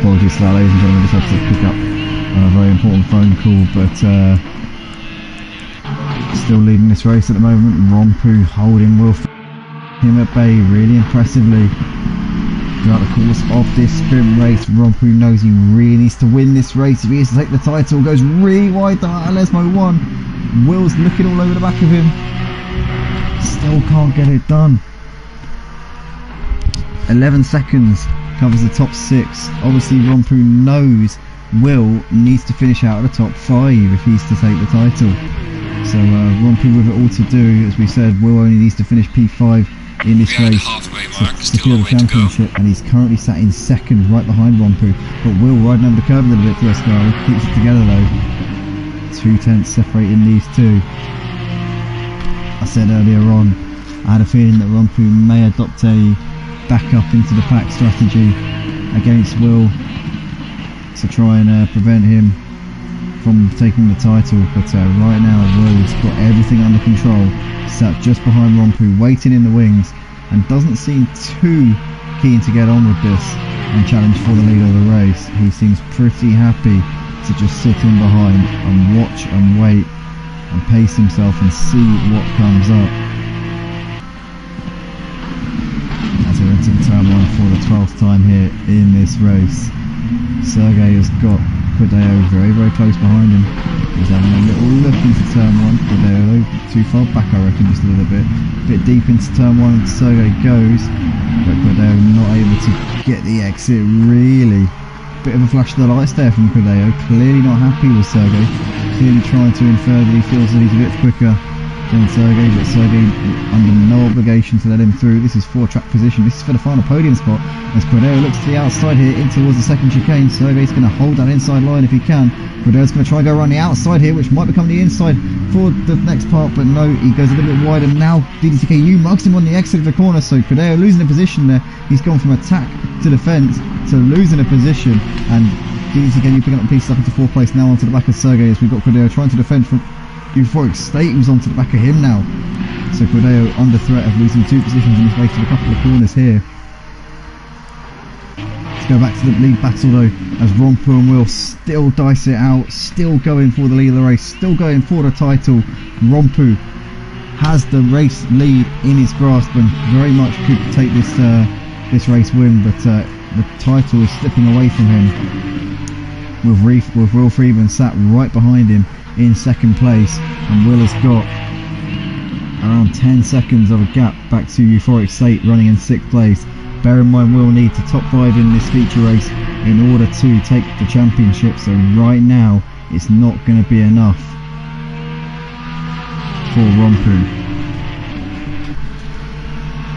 Apologies for that, ladies and gentlemen, just had to pick up a very important phone call, but still leading this race at the moment. Romppu holding Will-Friedman at bay really impressively throughout the course of this sprint race. Romppu knows he really needs to win this race if he is to take the title. Goes really wide to Lesmo 1. Will's looking all over the back of him, still can't get it done. 11 seconds covers the top 6. Obviously Romppu knows Will needs to finish out of the top 5 if he's to take the title. So Romppu with it all to do. As we said, Will only needs to finish P5 in this race to secure the championship, and he's currently sat in 2nd right behind Romppu. But Will riding over the curve a little bit to Escar, keeps it together though. 2 tenths separating these two. I said earlier on, I had a feeling that Romppu may adopt a back up into the pack strategy against Will to try and prevent him from taking the title, but right now Will's got everything under control, sat just behind Romppu, waiting in the wings, and doesn't seem too keen to get on with this and challenge for the lead of the race. He seems pretty happy to just sit in behind and watch and wait and pace himself and see what comes up. Into turn 1 for the 12th time here in this race. Sergey has got Cordeo very close behind him. He's having a little look into turn 1. Cordeo though too far back, I reckon, just a little bit deep into turn 1. Sergey goes, but Cordeo not able to get the exit really. Bit of a flash of the lights there from Cordeo, clearly not happy with Sergey, clearly trying to infer that he feels that he's a bit quicker than Sergey, but Sergey under no obligation to let him through. This is 4-track position, this is for the final podium spot, as Cordeo looks to the outside here in towards the second chicane. Sergey's going to hold that inside line if he can. Cordeo's going to try and go around the outside here, which might become the inside for the next part, but no, he goes a little bit wide, and now deedeeTKU mugs him on the exit of the corner, so Cordeo losing a position there. He's gone from attack to defence to losing a position, and deedeeTKU picking up pieces up into 4th place now onto the back of Sergey, as we've got Cordeo trying to defend from Euphoric State, who's onto the back of him now. So Cordeo under threat of losing 2 positions in this race to a couple of corners here. Let's go back to the lead battle though, as Romppu and Will still dice it out, still going for the lead of the race, still going for the title. Romppu has the race lead in his grasp and very much could take this race win, but the title is slipping away from him, with Will-Friedman sat right behind him in 2nd place, and Will has got around 10 seconds of a gap back to Euphoric State running in 6th place. Bear in mind, Will need to top 5 in this feature race in order to take the championship. So right now it's not going to be enough for Romppu.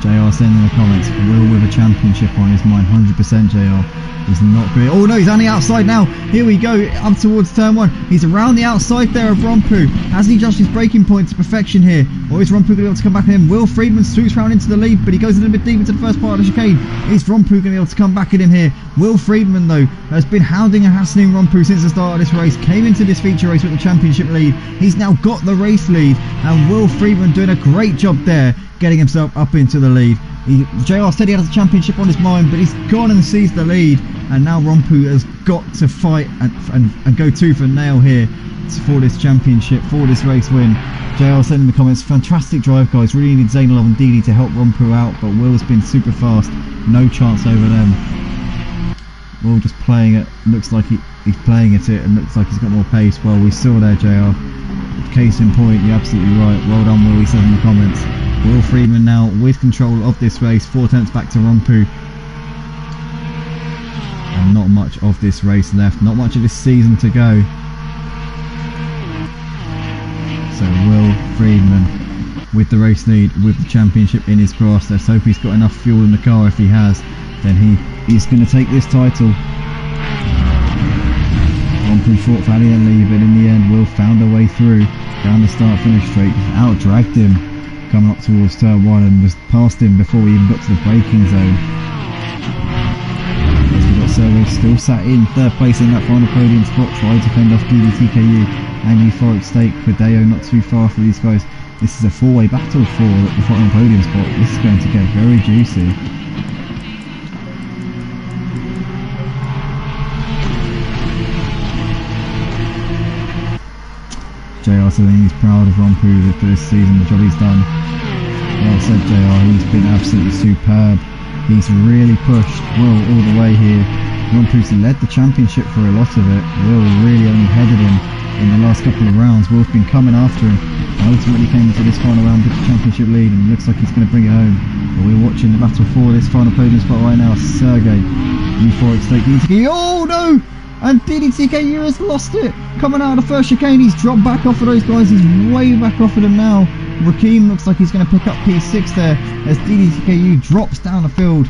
JR saying in the comments, Will with a championship on his mind, 100% JR. He's not good. Oh no, he's on the outside now. Here we go, up towards turn 1. He's around the outside there of Romppu. Has he judged his braking point to perfection here? Or is Romppu going to be able to come back at him? Will-Friedman swoops round into the lead, but he goes a little bit deep into the first part of the chicane. Is Romppu going to be able to come back at him here? Will-Friedman though has been hounding and hassling Romppu since the start of this race. Came into this feature race with the championship lead. He's now got the race lead, and Will-Friedman doing a great job there, getting himself up into the lead. JR said he has a championship on his mind, but he's gone and seized the lead, and now Romppu has got to fight and go tooth and nail here for this championship, for this race win. JR said in the comments, fantastic drive guys, really need Zeynalov and Didi to help Romppu out, but Will's been super fast, no chance over them. Will just playing it, looks like he's playing at it, and looks like he's got more pace. Well, we saw there, JR, case in point, you're absolutely right, well done Will, he said in the comments. Will-Friedman now with control of this race, 4 tenths back to Romppu. And not much of this race left, not much of this season to go. So Will-Friedman with the race lead, with the championship in his grasp. Let's hope he's got enough fuel in the car. If he has, then he's going to take this title. Romppu thought Valley and leave, but in the end Will found a way through down the start finish straight, out-dragged him coming up towards turn 1 and was past him before we even got to the braking zone. As we've got Sergey still sat in 3rd place in that final podium spot, trying to fend off deedeeTKU and Euphoric State. Quideo not too far for these guys. This is a 4-way battle for the final podium spot. This is going to get very juicy. JR saying he's proud of Romppu for this season, the job he's done. Well said JR, he's been absolutely superb. He's really pushed Will all the way here. Romppu's led the championship for a lot of it. Will really only headed him in the last couple of rounds. Will's been coming after him and ultimately came into this final round with the championship lead, and looks like he's going to bring it home. But we're watching the battle for this final podium spot right now. Sergey, Euphoric State, deedeeTKU. Oh no! And deedeeTKU has lost it. Coming out of the first chicane, he's dropped back off of those guys. He's way back off of them now. RaKiMaJe looks like he's going to pick up P6 there as deedeeTKU drops down the field.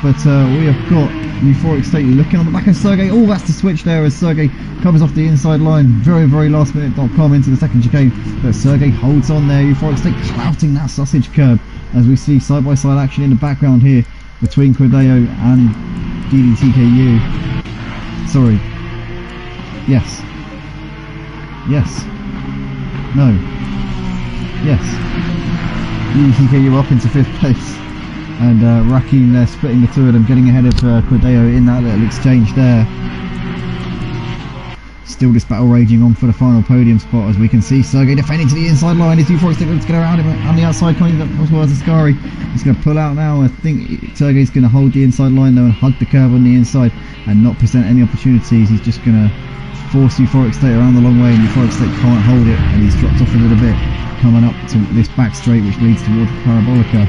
But we have got Euphoric State looking on the back of Sergey. Oh, that's the switch there as Sergey comes off the inside line. Very, very last minute.com into the second chicane. But Sergey holds on there. Euphoric State clouting that sausage curb as we see side-by-side action in the background here between Quideo and deedeeTKU. Sorry. Yes. Yes. No. Yes. deedeeTKU up into 5th place. And RaKiMaJe there splitting the two of them, getting ahead of Quideo in that little exchange there. Still this battle raging on for the final podium spot, as we can see Sergey defending to the inside line. Is Euphoric State to get around him on the outside, coming up towards Ascari. He's going to pull out now. I think Sergey's going to hold the inside line though and hug the curve on the inside and not present any opportunities. He's just going to force Euphoric State around the long way, and Euphoric State can't hold it, and he's dropped off a little bit coming up to this back straight which leads towards Parabolica.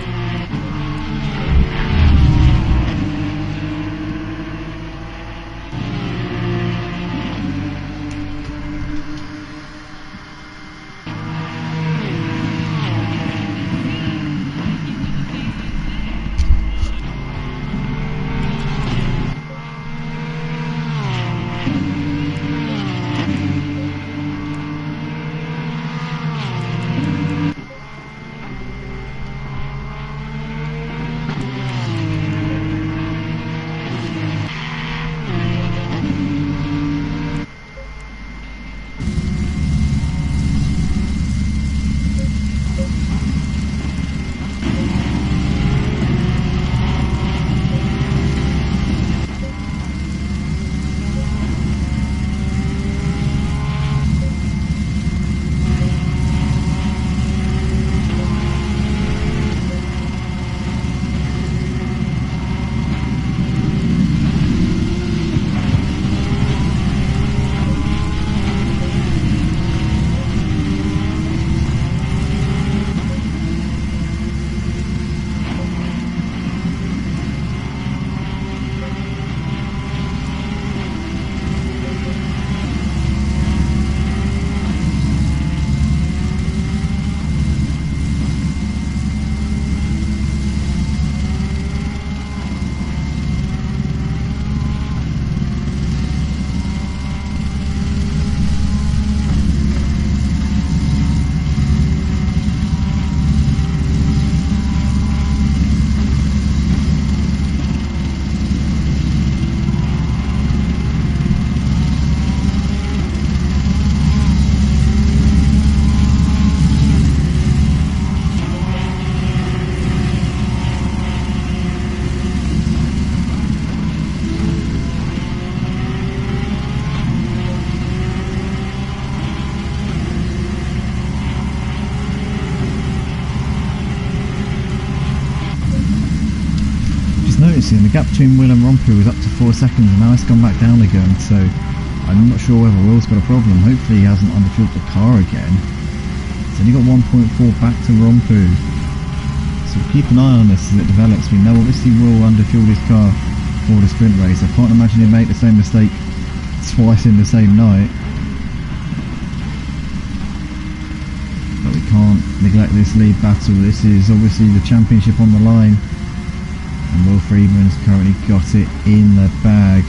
close, and the gap between Will and Romppu was up to 4 seconds, and now it's gone back down again. So I'm not sure whether Will's got a problem. Hopefully he hasn't underfueled the car again. He's only got 1.4 back to Romppu. So keep an eye on this as it develops. We know obviously Will underfueled his car for the sprint race. I can't imagine he'd make the same mistake twice in the same night. But we can't neglect this lead battle. This is obviously the championship on the line. And Will-Friedman has currently got it in the bag.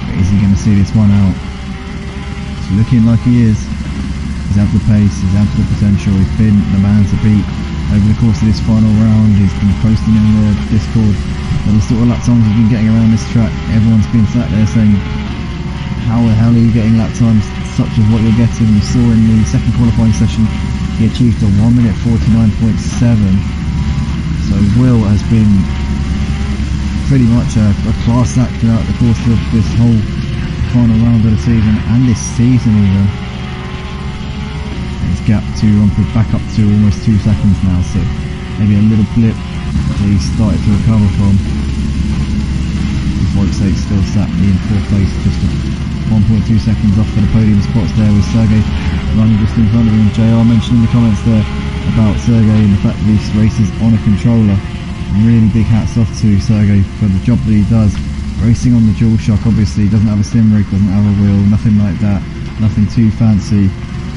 But is he going to see this one out? It's looking like he is. He's had the pace, he's had the potential, he's been the man to beat over the course of this final round. He's been posting in the Discord the sort of lap times he's been getting around this track. Everyone's been sat there saying, how the hell are you getting lap times such as what you're getting? You saw in the second qualifying session he achieved a 1 minute 49.7. So Will has been pretty much a class act throughout the course of this whole final round of the season, and this season even. His gap to Romppu back up to almost 2 seconds now, so maybe a little blip that he started to recover from. Before it's still sat in 4th place, just 1.2 seconds off for the podium spots there, with Sergey running just in front of him. JR mentioned in the comments there about Sergey and the fact that this race is on a controller. Really big hats off to Sergey for the job that he does. Racing on the DualShock, obviously, doesn't have a sim rig, doesn't have a wheel, nothing like that, nothing too fancy.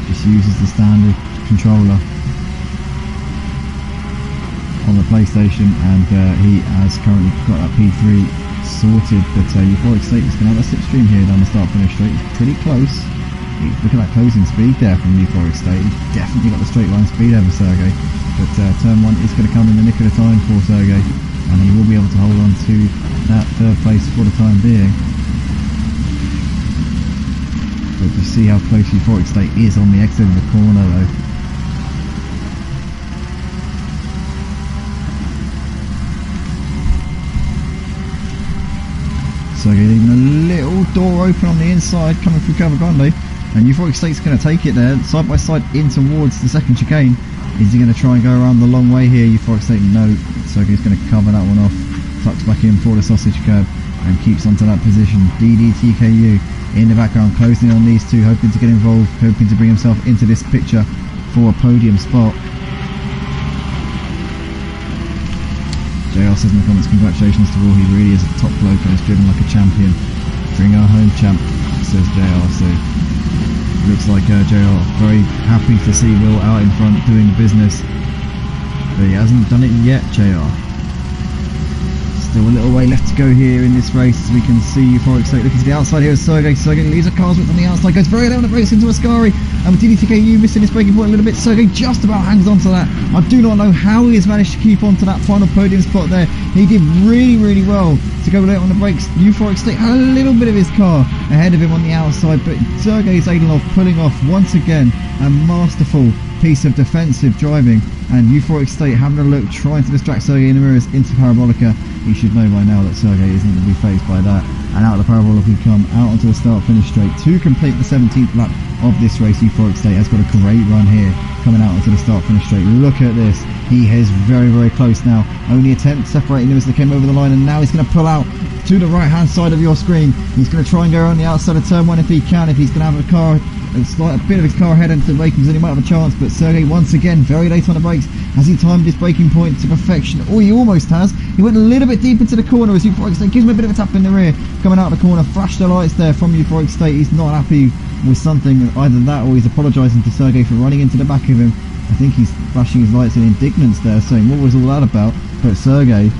Just uses the standard controller on the PlayStation, and he has currently got that P3 sorted. But Euphoric State is going to have a slipstream here down the start-finish straight. It's pretty close. Look at that closing speed there from Euphoric State. He's definitely got the straight line speed over Sergey. But turn 1 is going to come in the nick of the time for Sergey, and he will be able to hold on to that 3rd place for the time being. But you see how close Euphoric State is on the exit of the corner though. Sergey leaving a little door open on the inside coming through Curva Grande, and Euphoric State's going to take it there side by side in towards the second chicane. Is he going to try and go around the long way here? Euphoric State, no. Sergey's going to cover that one off, tucks back in for the sausage curb and keeps onto that position. deedeeTKU in the background, closing on these two, hoping to get involved, hoping to bring himself into this picture for a podium spot. JR says in the comments, congratulations to Will, he really is a top bloke and has driven like a champion. Bring our home champ, says JR. So looks like JR very happy to see Will out in front doing the business, but he hasn't done it yet. JR still a little way left to go here in this race, as we can see Euphoric State looking to the outside here as Sergey leaves a car's width on the outside, goes very low on the brakes into Ascari, and with deedeeTKU missing his braking point a little bit, Sergey just about hangs on to that. I do not know how he has managed to keep on to that final podium spot there. He did really well to go late on the brakes. Euphoric State had a little bit of his car ahead of him on the outside, but Sergey Zeynalov pulling off once again, a masterful piece of defensive driving, and Euphoric State having a look, trying to distract Sergey in the mirrors into Parabolica. He should know by now that Sergey isn't going to be faced by that, and out of the Parabolica we come, out onto the start finish straight to complete the 17th lap of this race. Euphoric State has got a great run here, coming out onto the start finish straight. Look at this, he is very close now, only attempt separating him as they came over the line, and now he's going to pull out to the right hand side of your screen. He's going to try and go around the outside of turn 1 if he can, if he's going to have a car, a bit of his car ahead into the braking, then he might have a chance. But Sergey once again very late on the brakes. Has he timed his braking point to perfection? Oh, he almost has. He went a little bit deep into the corner as Euphoric State gives him a bit of a tap in the rear coming out of the corner. Flashed the lights there from Euphoric State. He's not happy with something, either that or he's apologising to Sergey for running into the back of him. I think he's flashing his lights in indignance there, saying what was all that about. But Sergey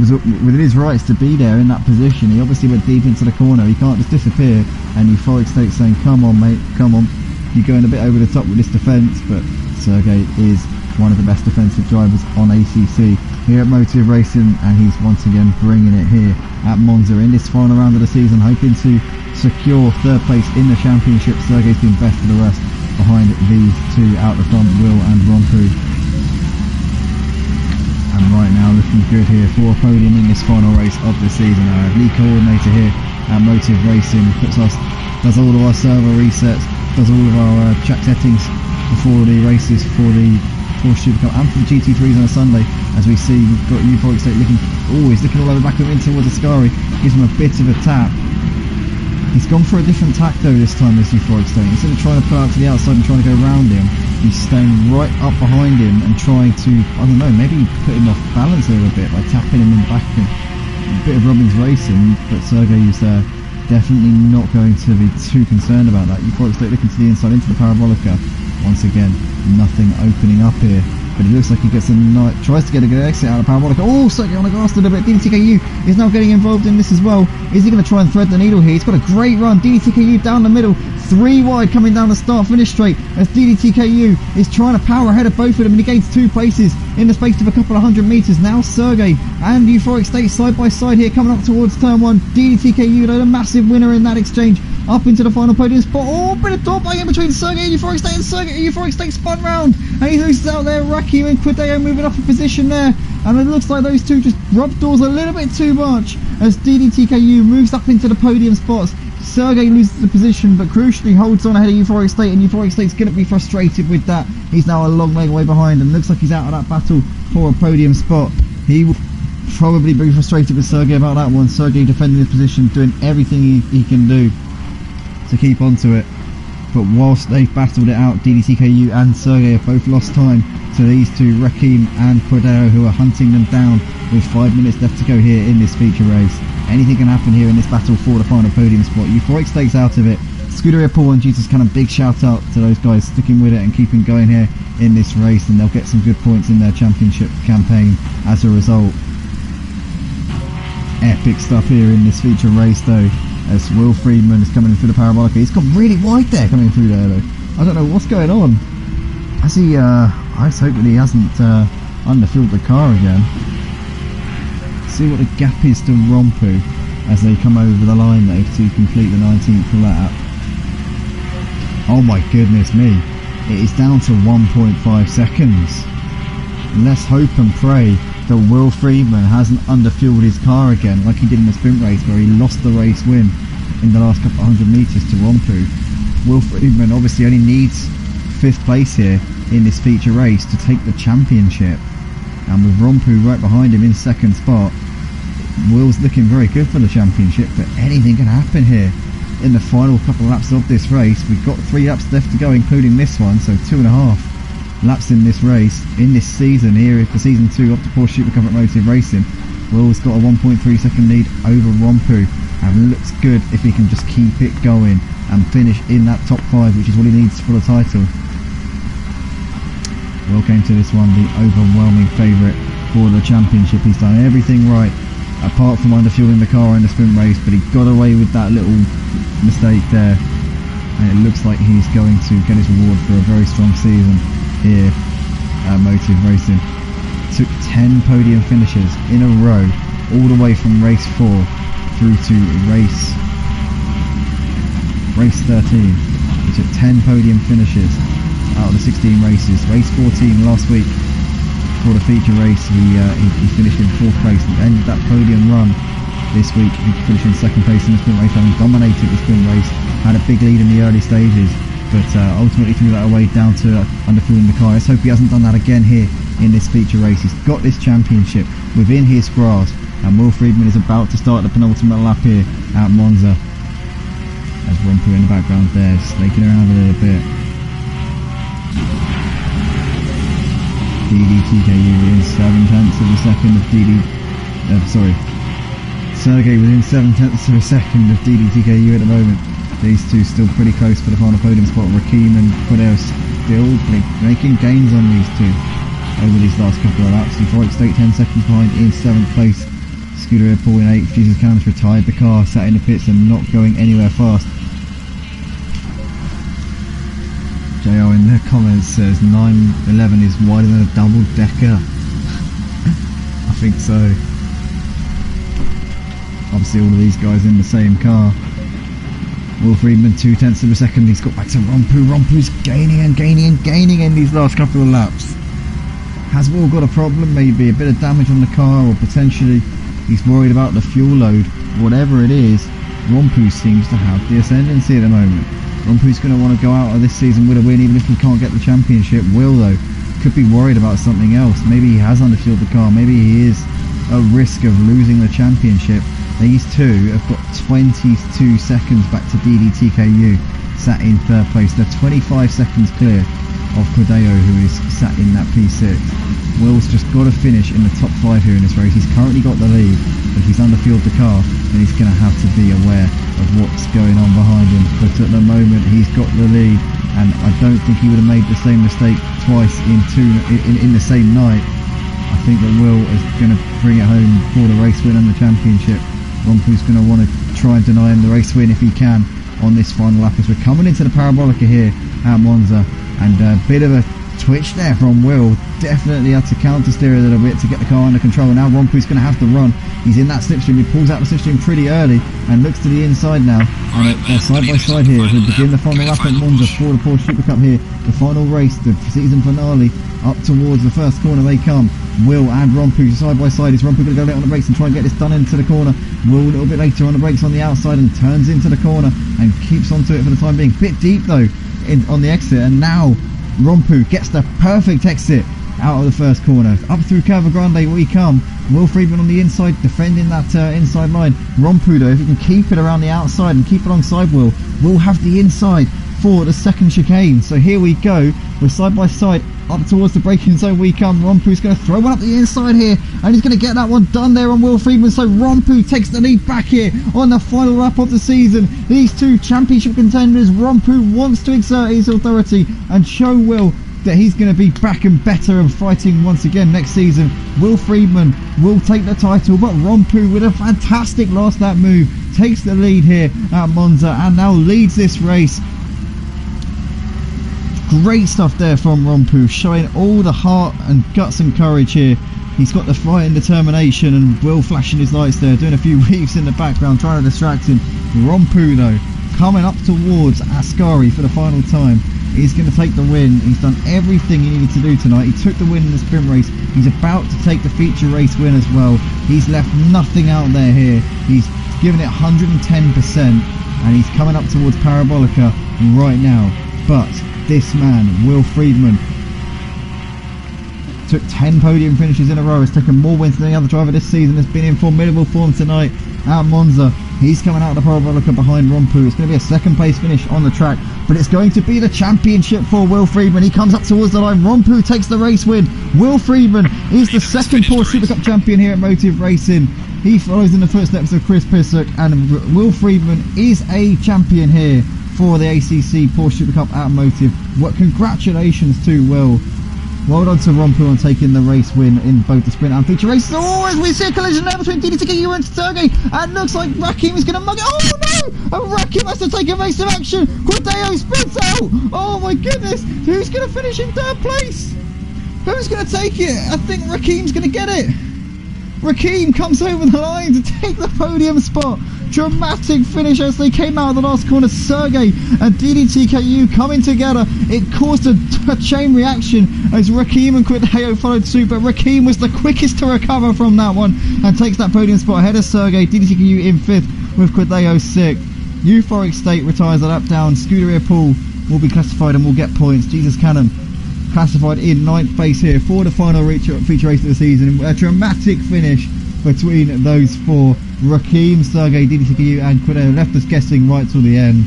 was within his rights to be there in that position. He obviously went deep into the corner, he can't just disappear, and Euphoric State saying come on mate, come on, you're going a bit over the top with this defence. But Sergey is one of the best defensive drivers on ACC here at Motive Racing, and he's once again bringing it here at Monza in this final round of the season, hoping to secure 3rd place in the championship. Sergey's been best for the rest behind these two out the front, Will and Romppu. And right now looking good here for a podium in this final race of the season. Our lead coordinator here at Motive Racing does all of our server resets, does all of our track settings before the races for the Porsche Supercup and for the GT3s on a Sunday. As we see, we've got Euphoric State looking, he's looking all over the back of him in towards Ascari, gives him a bit of a tap. He's gone for a different tack though this time, this Euphoric State. Instead of trying to pull out to the outside and trying to go around him, he's staying right up behind him and trying to, I don't know, maybe put him off balance a little bit by tapping him in the back. A bit of Robbins racing, but Sergey is definitely not going to be too concerned about that. Euphoric State looking to the inside into the Parabolica. Once again, nothing opening up here. But it looks like he gets a tries to get a good exit out of Parabolica. Oh, Sergey on the grass a little bit. deedeeTKU is now getting involved in this as well. Is he going to try and thread the needle here? He's got a great run. deedeeTKU down the middle, 3 wide coming down the start-finish straight as deedeeTKU is trying to power ahead of both of them, and he gains 2 places in the space of a couple of 100 metres. Now Sergey and Euphoric State side by side here coming up towards turn 1. deedeeTKU, though, the massive winner in that exchange, up into the final podium spot. Oh, bit of top in between Sergey and Euphoric State, and Euphoric State spun round and he loses out there. RaKiMaJe and Quideo moving up a position there, and it looks like those two just rubbed doors a little bit too much as deedeeTKU moves up into the podium spots. Sergey loses the position, but crucially holds on ahead of Euphoric State, and Euphoric State's going to be frustrated with that. He's now a long leg away behind and looks like he's out of that battle for a podium spot. He will probably be frustrated with Sergey about that one. Sergey defending his position, doing everything he can do to keep onto it. But whilst they've battled it out, deedeeTKU and Sergey have both lost time to these two, RaKiMaJe and Quideo, who are hunting them down with 5 minutes left to go here in this feature race. Anything can happen here in this battle for the final podium spot. Euphoric State's out of it. Scuderia Paul and Jesus Cannon, big shout out to those guys sticking with it and keeping going here in this race, and they'll get some good points in their championship campaign as a result. Epic stuff here in this feature race though, as Will-Friedman is coming through the Parabolica. He's gone really wide there coming through there though. I don't know what's going on. Has he, I just hope that he hasn't underfilled the car again. See what the gap is to Romppu as they come over the line though to complete the 19th lap. Oh my goodness me, it is down to 1.5 seconds. Let's hope and pray that Will-Friedman hasn't underfueled his car again like he did in the sprint race, where he lost the race win in the last couple of 100 metres to Romppu. Will-Friedman obviously only needs 5th place here in this feature race to take the championship, and with Romppu right behind him in 2nd spot, Will's looking very good for the championship, but anything can happen here in the final couple of laps of this race. We've got 3 laps left to go, including this one, so 2.5 laps in this race, in this season here for season 2 of the Porsche Supercup Motive Racing. Will's got a 1.3 second lead over Romppu, and looks good if he can just keep it going and finish in that top 5, which is what he needs for the title. Will came to this one the overwhelming favourite for the championship. He's done everything right apart from underfueling the car in the sprint race, but he got away with that little mistake there, and it looks like he's going to get his reward for a very strong season here at Motive Racing. Took 10 podium finishes in a row all the way from race 4 through to race 13. He took 10 podium finishes out of the 16 races. Race 14 last week for the feature race, he finished in 4th place and ended that podium run. This week he finished in 2nd place in the sprint race, having dominated the sprint race, had a big lead in the early stages, but ultimately threw that away down to underfueling the car. Let's hope he hasn't done that again here in this feature race. He's got this championship within his grasp, and Will-Friedman is about to start the penultimate lap here at Monza, as Romppu in the background there snaking around a little bit. deedeeTKU within 7/10 of a second of Sergey within 7/10 of a second of deedeeTKU at the moment. These two still pretty close for the final podium spot. RaKiMaJe and Quideo still making gains on these two over these last couple of laps. Euphoric State 10 seconds behind in 7th place. Scuderia Paul in 8th. Jesus Cannon's retired the car, sat in the pits and not going anywhere fast. JR in the comments says 911 is wider than a double decker. I think so. Obviously all of these guys in the same car. Will-Friedman 0.2 of a second. He's got back to Romppu. Romppu's gaining and gaining and gaining in these last couple of laps. Has Will got a problem? Maybe a bit of damage on the car, or potentially he's worried about the fuel load. Whatever it is, Romppu seems to have the ascendancy at the moment. Romppu's going to want to go out of this season with a win, even if he can't get the championship. Will, though, could be worried about something else. Maybe he has underfueled the car. Maybe he is at risk of losing the championship. These two have got 22 seconds back to deedeeTKU, sat in third place. They're 25 seconds clear of Clegg, who is sat in that P6. Will's just got to finish in the top 5 here in this race. He's currently got the lead, but if he's underfueled the car, then he's going to have to be aware of what's going on behind him. But at the moment, he's got the lead, and I don't think he would have made the same mistake twice in the same night. I think that Will is going to bring it home for the race win and the championship. Romppu's going to want to try and deny him the race win if he can on this final lap, as we're coming into the Parabolica here at Monza, and a bit of a twitch there from Will. Definitely had to counter steer a little bit to get the car under control. Now Romppu's going to have to run. He's in that slipstream. He pulls out the slipstream pretty early and looks to the inside now. And they're side by side here as we begin the final lap at Monza for the Porsche Supercup here. The final race, the season finale. Up towards the first corner they come. Will and Romppu side by side. Is Romppu going to go late on the brakes and try and get this done into the corner? Will a little bit later on the brakes on the outside and turns into the corner and keeps onto it for the time being. Bit deep though on the exit, and now Romppu gets the perfect exit out of the first corner. Up through Curva Grande we come. Will-Friedman on the inside defending that inside line. Romppu though, if he can keep it around the outside and keep it alongside Will have the inside for the second chicane. So here we go, we're side by side up towards the braking zone we come. Romppu's going to throw one up the inside here, and he's going to get that one done there on Will-Friedman. So Romppu takes the lead back here on the final lap of the season. These two championship contenders. Romppu wants to exert his authority and show Will that he's going to be back and better and fighting once again next season. Will-Friedman will take the title, but Romppu, with a fantastic last lap move, takes the lead here at Monza and now leads this race. Great stuff there from Romppu, showing all the heart and guts and courage here. He's got the fight and determination, and Will flashing his lights there, doing a few weaves in the background, trying to distract him. Romppu though, coming up towards Ascari for the final time. He's going to take the win. He's done everything he needed to do tonight. He took the win in the sprint race. He's about to take the feature race win as well. He's left nothing out there here. He's given it 110%, and he's coming up towards Parabolica right now. But this man, Will-Friedman, took 10 podium finishes in a row. Has taken more wins than any other driver this season. Has been in formidable form tonight at Monza. He's coming out of the Parabolica behind Romppu. It's going to be a second place finish on the track, but it's going to be the championship for Will-Friedman. He comes up towards the line. Romppu takes the race win. Will-Friedman is the second Porsche Supercup champion here at Motive Racing. He follows in the footsteps of Chris Pisuk, and Will-Friedman is a champion here for the ACC Porsche Supercup at Motive. What congratulations to Will. Well done to Romppu on taking the race win in both the sprint and feature races. Oh, as we see a collision there between deedeeTKU and Sergey, and looks like RaKiMaJe is going to mug it. Oh no! And RaKiMaJe has to take evasive action. Clegg spins out. Oh my goodness! Who's going to finish in third place? Who's going to take it? I think RaKiMaJe's going to get it. RaKiMaJe comes over the line to take the podium spot. Dramatic finish as they came out of the last corner. Sergey and deedeeTKU coming together. It caused a chain reaction as RaKiMaJe and Clegg followed suit, but RaKiMaJe was the quickest to recover from that one and takes that podium spot ahead of Sergey. deedeeTKU in 5th with Clegg 6th. Euphoric State retires a lap down. Scuderia Pool will be classified and will get points. Jesus Cannon classified in 9th place here for the final feature race of the season. A dramatic finish between those four. RaKiMaJe, Sergey, deedeeTKU and Gwinnett left us guessing right till the end.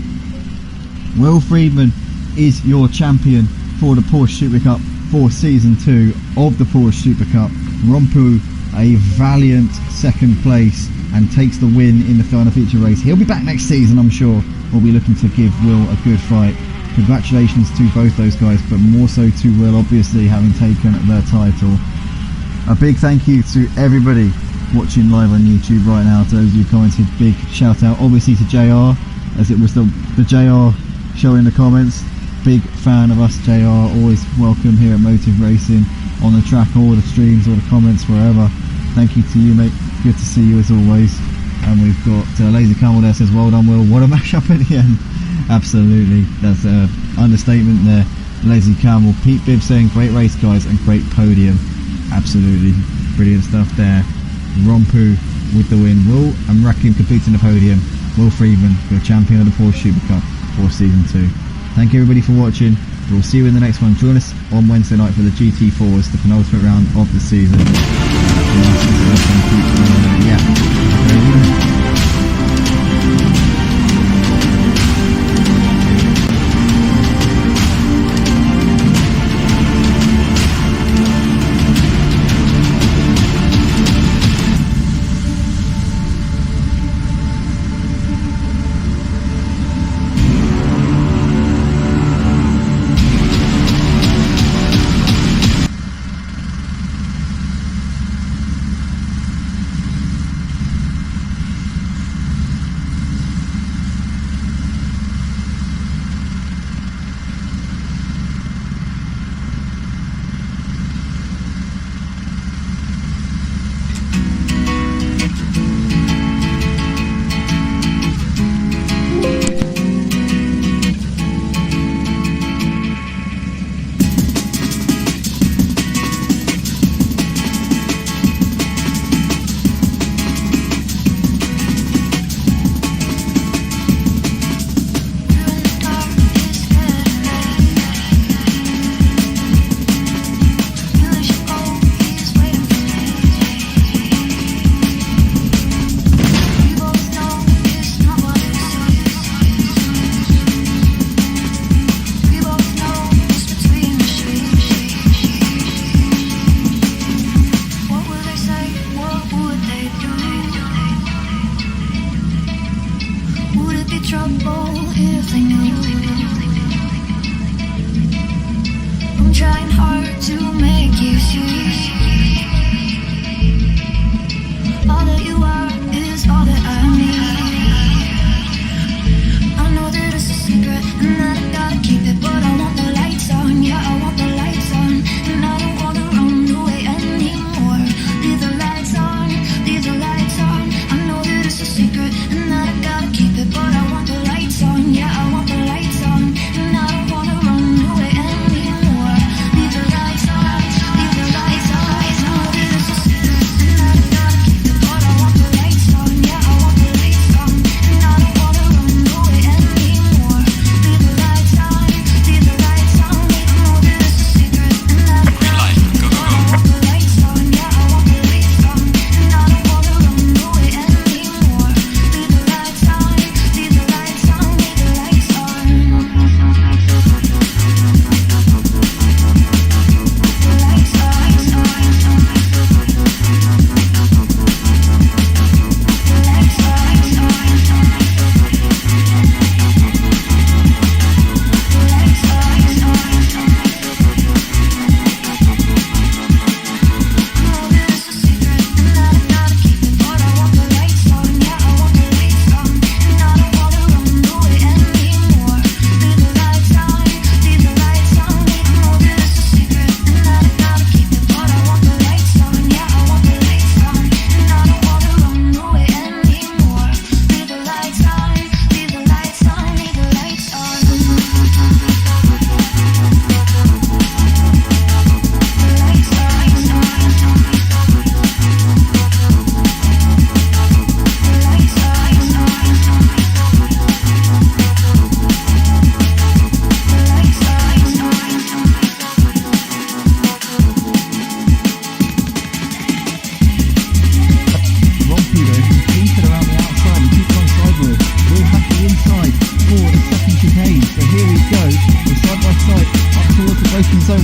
Will-Friedman is your champion for the Porsche Supercup for Season 2 of the Porsche Supercup. Romppu a valiant second place and takes the win in the final feature race. He'll be back next season, I'm sure. We'll be looking to give Will a good fight. Congratulations to both those guys, but more so to Will, obviously, having taken their title. A big thank you to everybody watching live on YouTube right now. To those of you who commented, big shout out obviously to JR, as it was the JR show in the comments. Big fan of us, JR, always welcome here at Motive Racing, on the track, all the streams, all the comments, wherever. Thank you to you, mate, good to see you as always. And we've got Lazy Camel there, says well done Will, what a mash up at the end. Absolutely, that's an understatement there. Lazy Camel. Pete Bibb saying great race guys and great podium. Absolutely brilliant stuff there. Romppu with the win. Will and RaKiMaJe completing the podium. Will-Friedman, your champion of the Porsche Supercup for Season 2. Thank you everybody for watching. We'll see you in the next one. Join us on Wednesday night for the GT4s, the penultimate round of the season.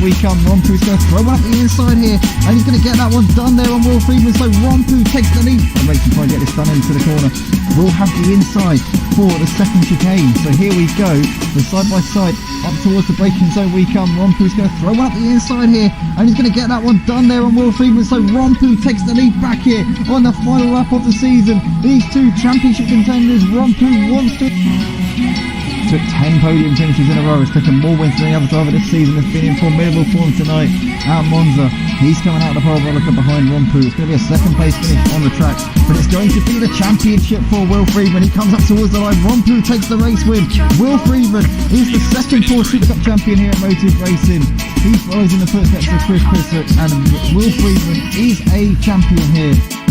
we come. Romppu's going to throw one up the inside here, and he's going to get that one done there on Will-Friedman. So Romppu takes the lead and makes him try and get this done into the corner. We'll have the inside for the second chicane. So here we go, the side by side up towards the braking zone we come. Romppu's going to throw one up the inside here, and he's going to get that one done there on Will-Friedman. So Romppu takes the lead back here on the final lap of the season. These two championship contenders, Romppu wants to... Took 10 podium finishes in a row. Has taken more wins than any other driver this season. Has been in formidable form tonight at Monza. He's coming out of the parabolica behind Romppu. It's going to be a second place finish on the track, but it's going to be the championship for Will-Friedman. He comes up towards the line. Romppu takes the race win. Will-Friedman is the second Porsche Supercup champion here at Motive Racing. He follows in the footsteps of Pisuk, and Will-Friedman is a champion here.